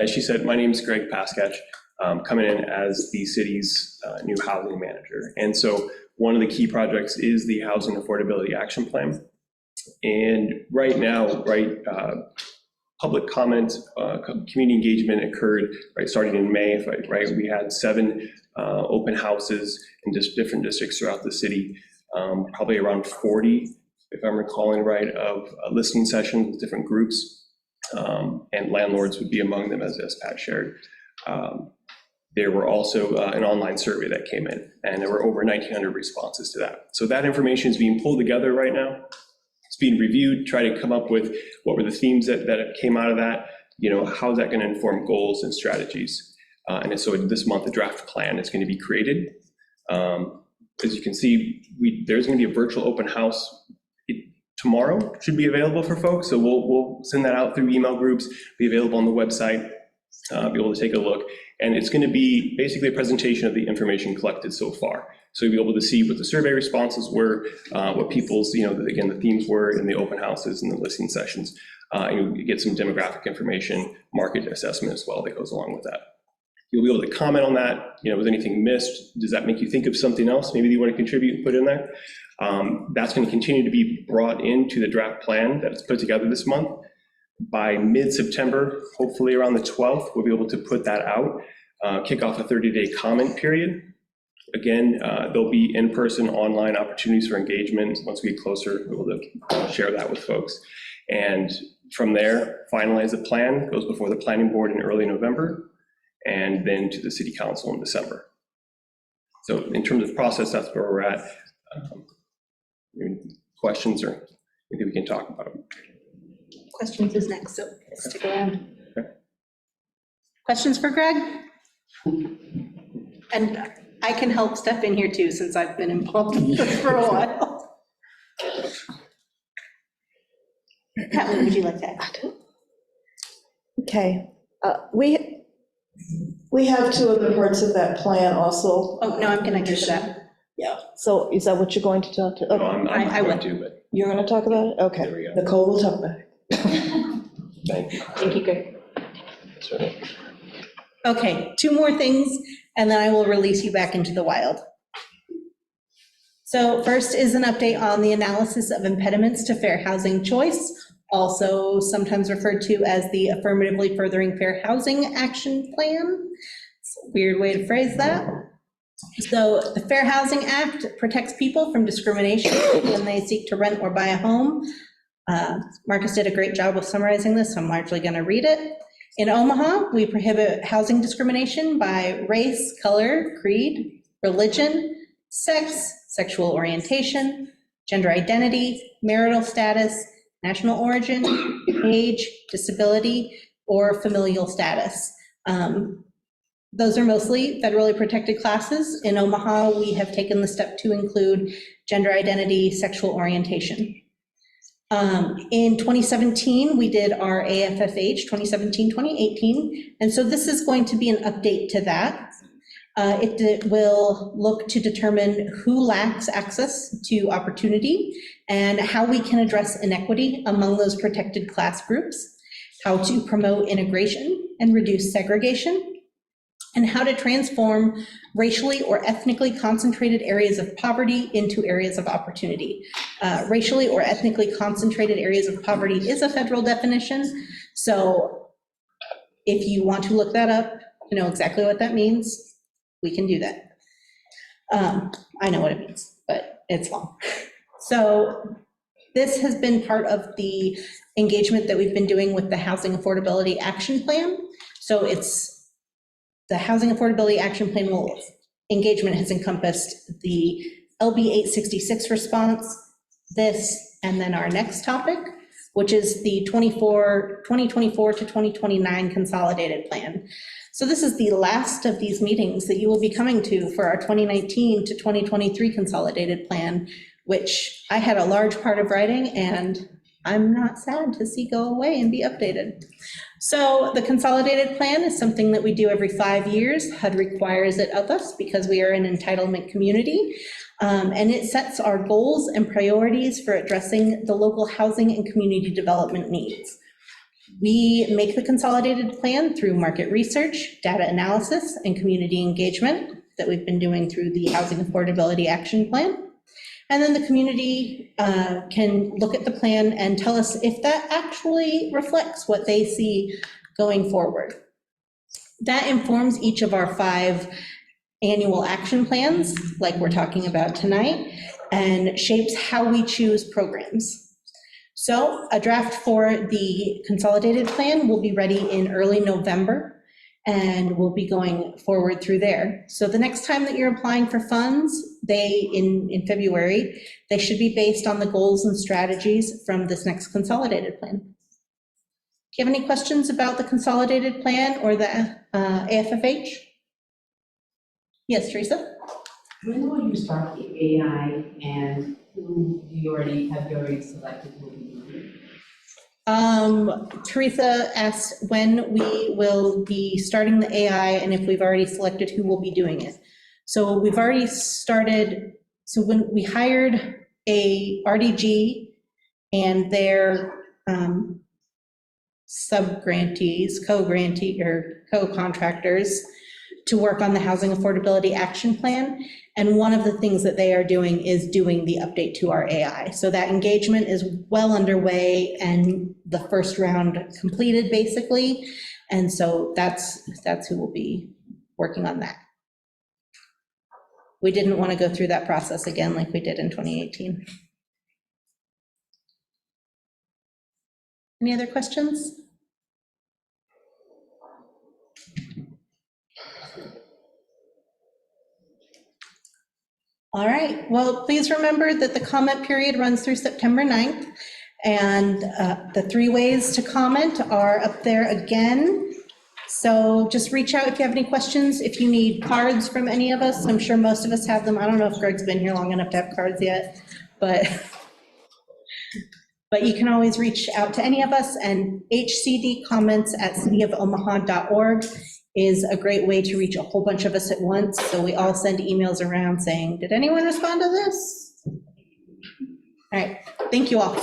As she said, my name is Greg Paskatch. coming in as the city's new housing manager. And so one of the key projects is the Housing Affordability Action Plan. And right now, public comment, community engagement occurred, starting in May, we had 7 open houses in just different districts throughout the city, probably around 40, if I'm recalling right, of listening sessions with different groups, and landlords would be among them, as Pat shared. There were also an online survey that came in, and there were over 1,900 responses to that. So that information is being pulled together right now. It's being reviewed, try to come up with what were the themes that came out of that, how is that going to inform goals and strategies. And so this month, a draft plan is going to be created. As you can see, there's going to be a virtual open house tomorrow, should be available for folks. So we'll send that out through email groups, be available on the website, be able to take a look. And it's going to be basically a presentation of the information collected so far. So you'll be able to see what the survey responses were, what people's, again, the themes were in the open houses and the listening sessions. And you get some demographic information, market assessment as well that goes along with that. You'll be able to comment on that. Was anything missed? Does that make you think of something else maybe you want to contribute and put in there? That's going to continue to be brought into the draft plan that's put together this month. By mid-September, hopefully around the 12th, we'll be able to put that out, kick off a 30-day comment period. Again, there'll be in-person, online opportunities for engagement. Once we get closer, we'll be able to share that with folks. And from there, finalize the plan, goes before the planning board in early November, and then to the city council in December. So in terms of process, that's where we're at. Questions or maybe we can talk about them. Questions is next, so stick around. Okay. Questions for Greg? And I can help step in here too, since I've been involved in this for a while. Pat, what would you like to add? Okay, we have 2 other parts of that plan also. Oh, no, I'm gonna get to that. Yeah, so is that what you're going to talk to? No, I'm going to, but You're gonna talk about it? Okay, there we go. Nicole will talk about it. Thank you. Thank you, Greg. That's right. Okay, 2 more things, and then I will release you back into the wild. So first is an update on the analysis of impediments to fair housing choice, also sometimes referred to as the Affirmatively Furthering Fair Housing Action Plan. It's a weird way to phrase that. So the Fair Housing Act protects people from discrimination when they seek to rent or buy a home. Marcus did a great job of summarizing this, so I'm largely going to read it. In Omaha, we prohibit housing discrimination by race, color, creed, religion, sex, sexual orientation, gender identity, marital status, national origin, age, disability, or familial status. Those are mostly federally protected classes. In Omaha, we have taken the step to include gender identity, sexual orientation. In 2017, we did our AFFH, 2017-2018, and so this is going to be an update to that. It will look to determine who lacks access to opportunity and how we can address inequity among those protected class groups, how to promote integration and reduce segregation, and how to transform racially or ethnically concentrated areas of poverty into areas of opportunity. Racially or ethnically concentrated areas of poverty is a federal definition, so if you want to look that up, to know exactly what that means, we can do that. I know what it means, but it's long. So this has been part of the engagement that we've been doing with the Housing Affordability Action Plan. So it's the Housing Affordability Action Plan engagement has encompassed the LB 866 response, this, and then our next topic, which is the 2024 to 2029 consolidated plan. So this is the last of these meetings that you will be coming to for our 2019 to 2023 consolidated plan, which I had a large part of writing, and I'm not sad to see go away and be updated. So the consolidated plan is something that we do every 5 years. HUD requires it of us because we are an entitlement community. And it sets our goals and priorities for addressing the local housing and community development needs. We make the consolidated plan through market research, data analysis, and community engagement that we've been doing through the Housing Affordability Action Plan. And then the community can look at the plan and tell us if that actually reflects what they see going forward. That informs each of our 5 annual action plans, like we're talking about tonight, and shapes how we choose programs. So a draft for the consolidated plan will be ready in early November, and we'll be going forward through there. So the next time that you're applying for funds, in February, they should be based on the goals and strategies from this next consolidated plan. Do you have any questions about the consolidated plan or the AFFH? Yes, Teresa? When will you start the AI, and who have you already selected who will be doing it? Teresa asked when we will be starting the AI and if we've already selected who will be doing it. So we've already started, so when we hired a RDG and their sub-grantees, co-contractors to work on the Housing Affordability Action Plan. And one of the things that they are doing is doing the update to our AI. So that engagement is well underway and the first round completed basically. And so that's who will be working on that. We didn't want to go through that process again like we did in 2018. Any other questions? All right, well, please remember that the comment period runs through September 9th, and the 3 ways to comment are up there again. So just reach out if you have any questions. If you need cards from any of us, I'm sure most of us have them. I don't know if Greg's been here long enough to have cards yet, but you can always reach out to any of us, and hcdcomments@cityofomaha.org is a great way to reach a whole bunch of us at once. So we all send emails around saying, did anyone respond to this? All right, thank you all.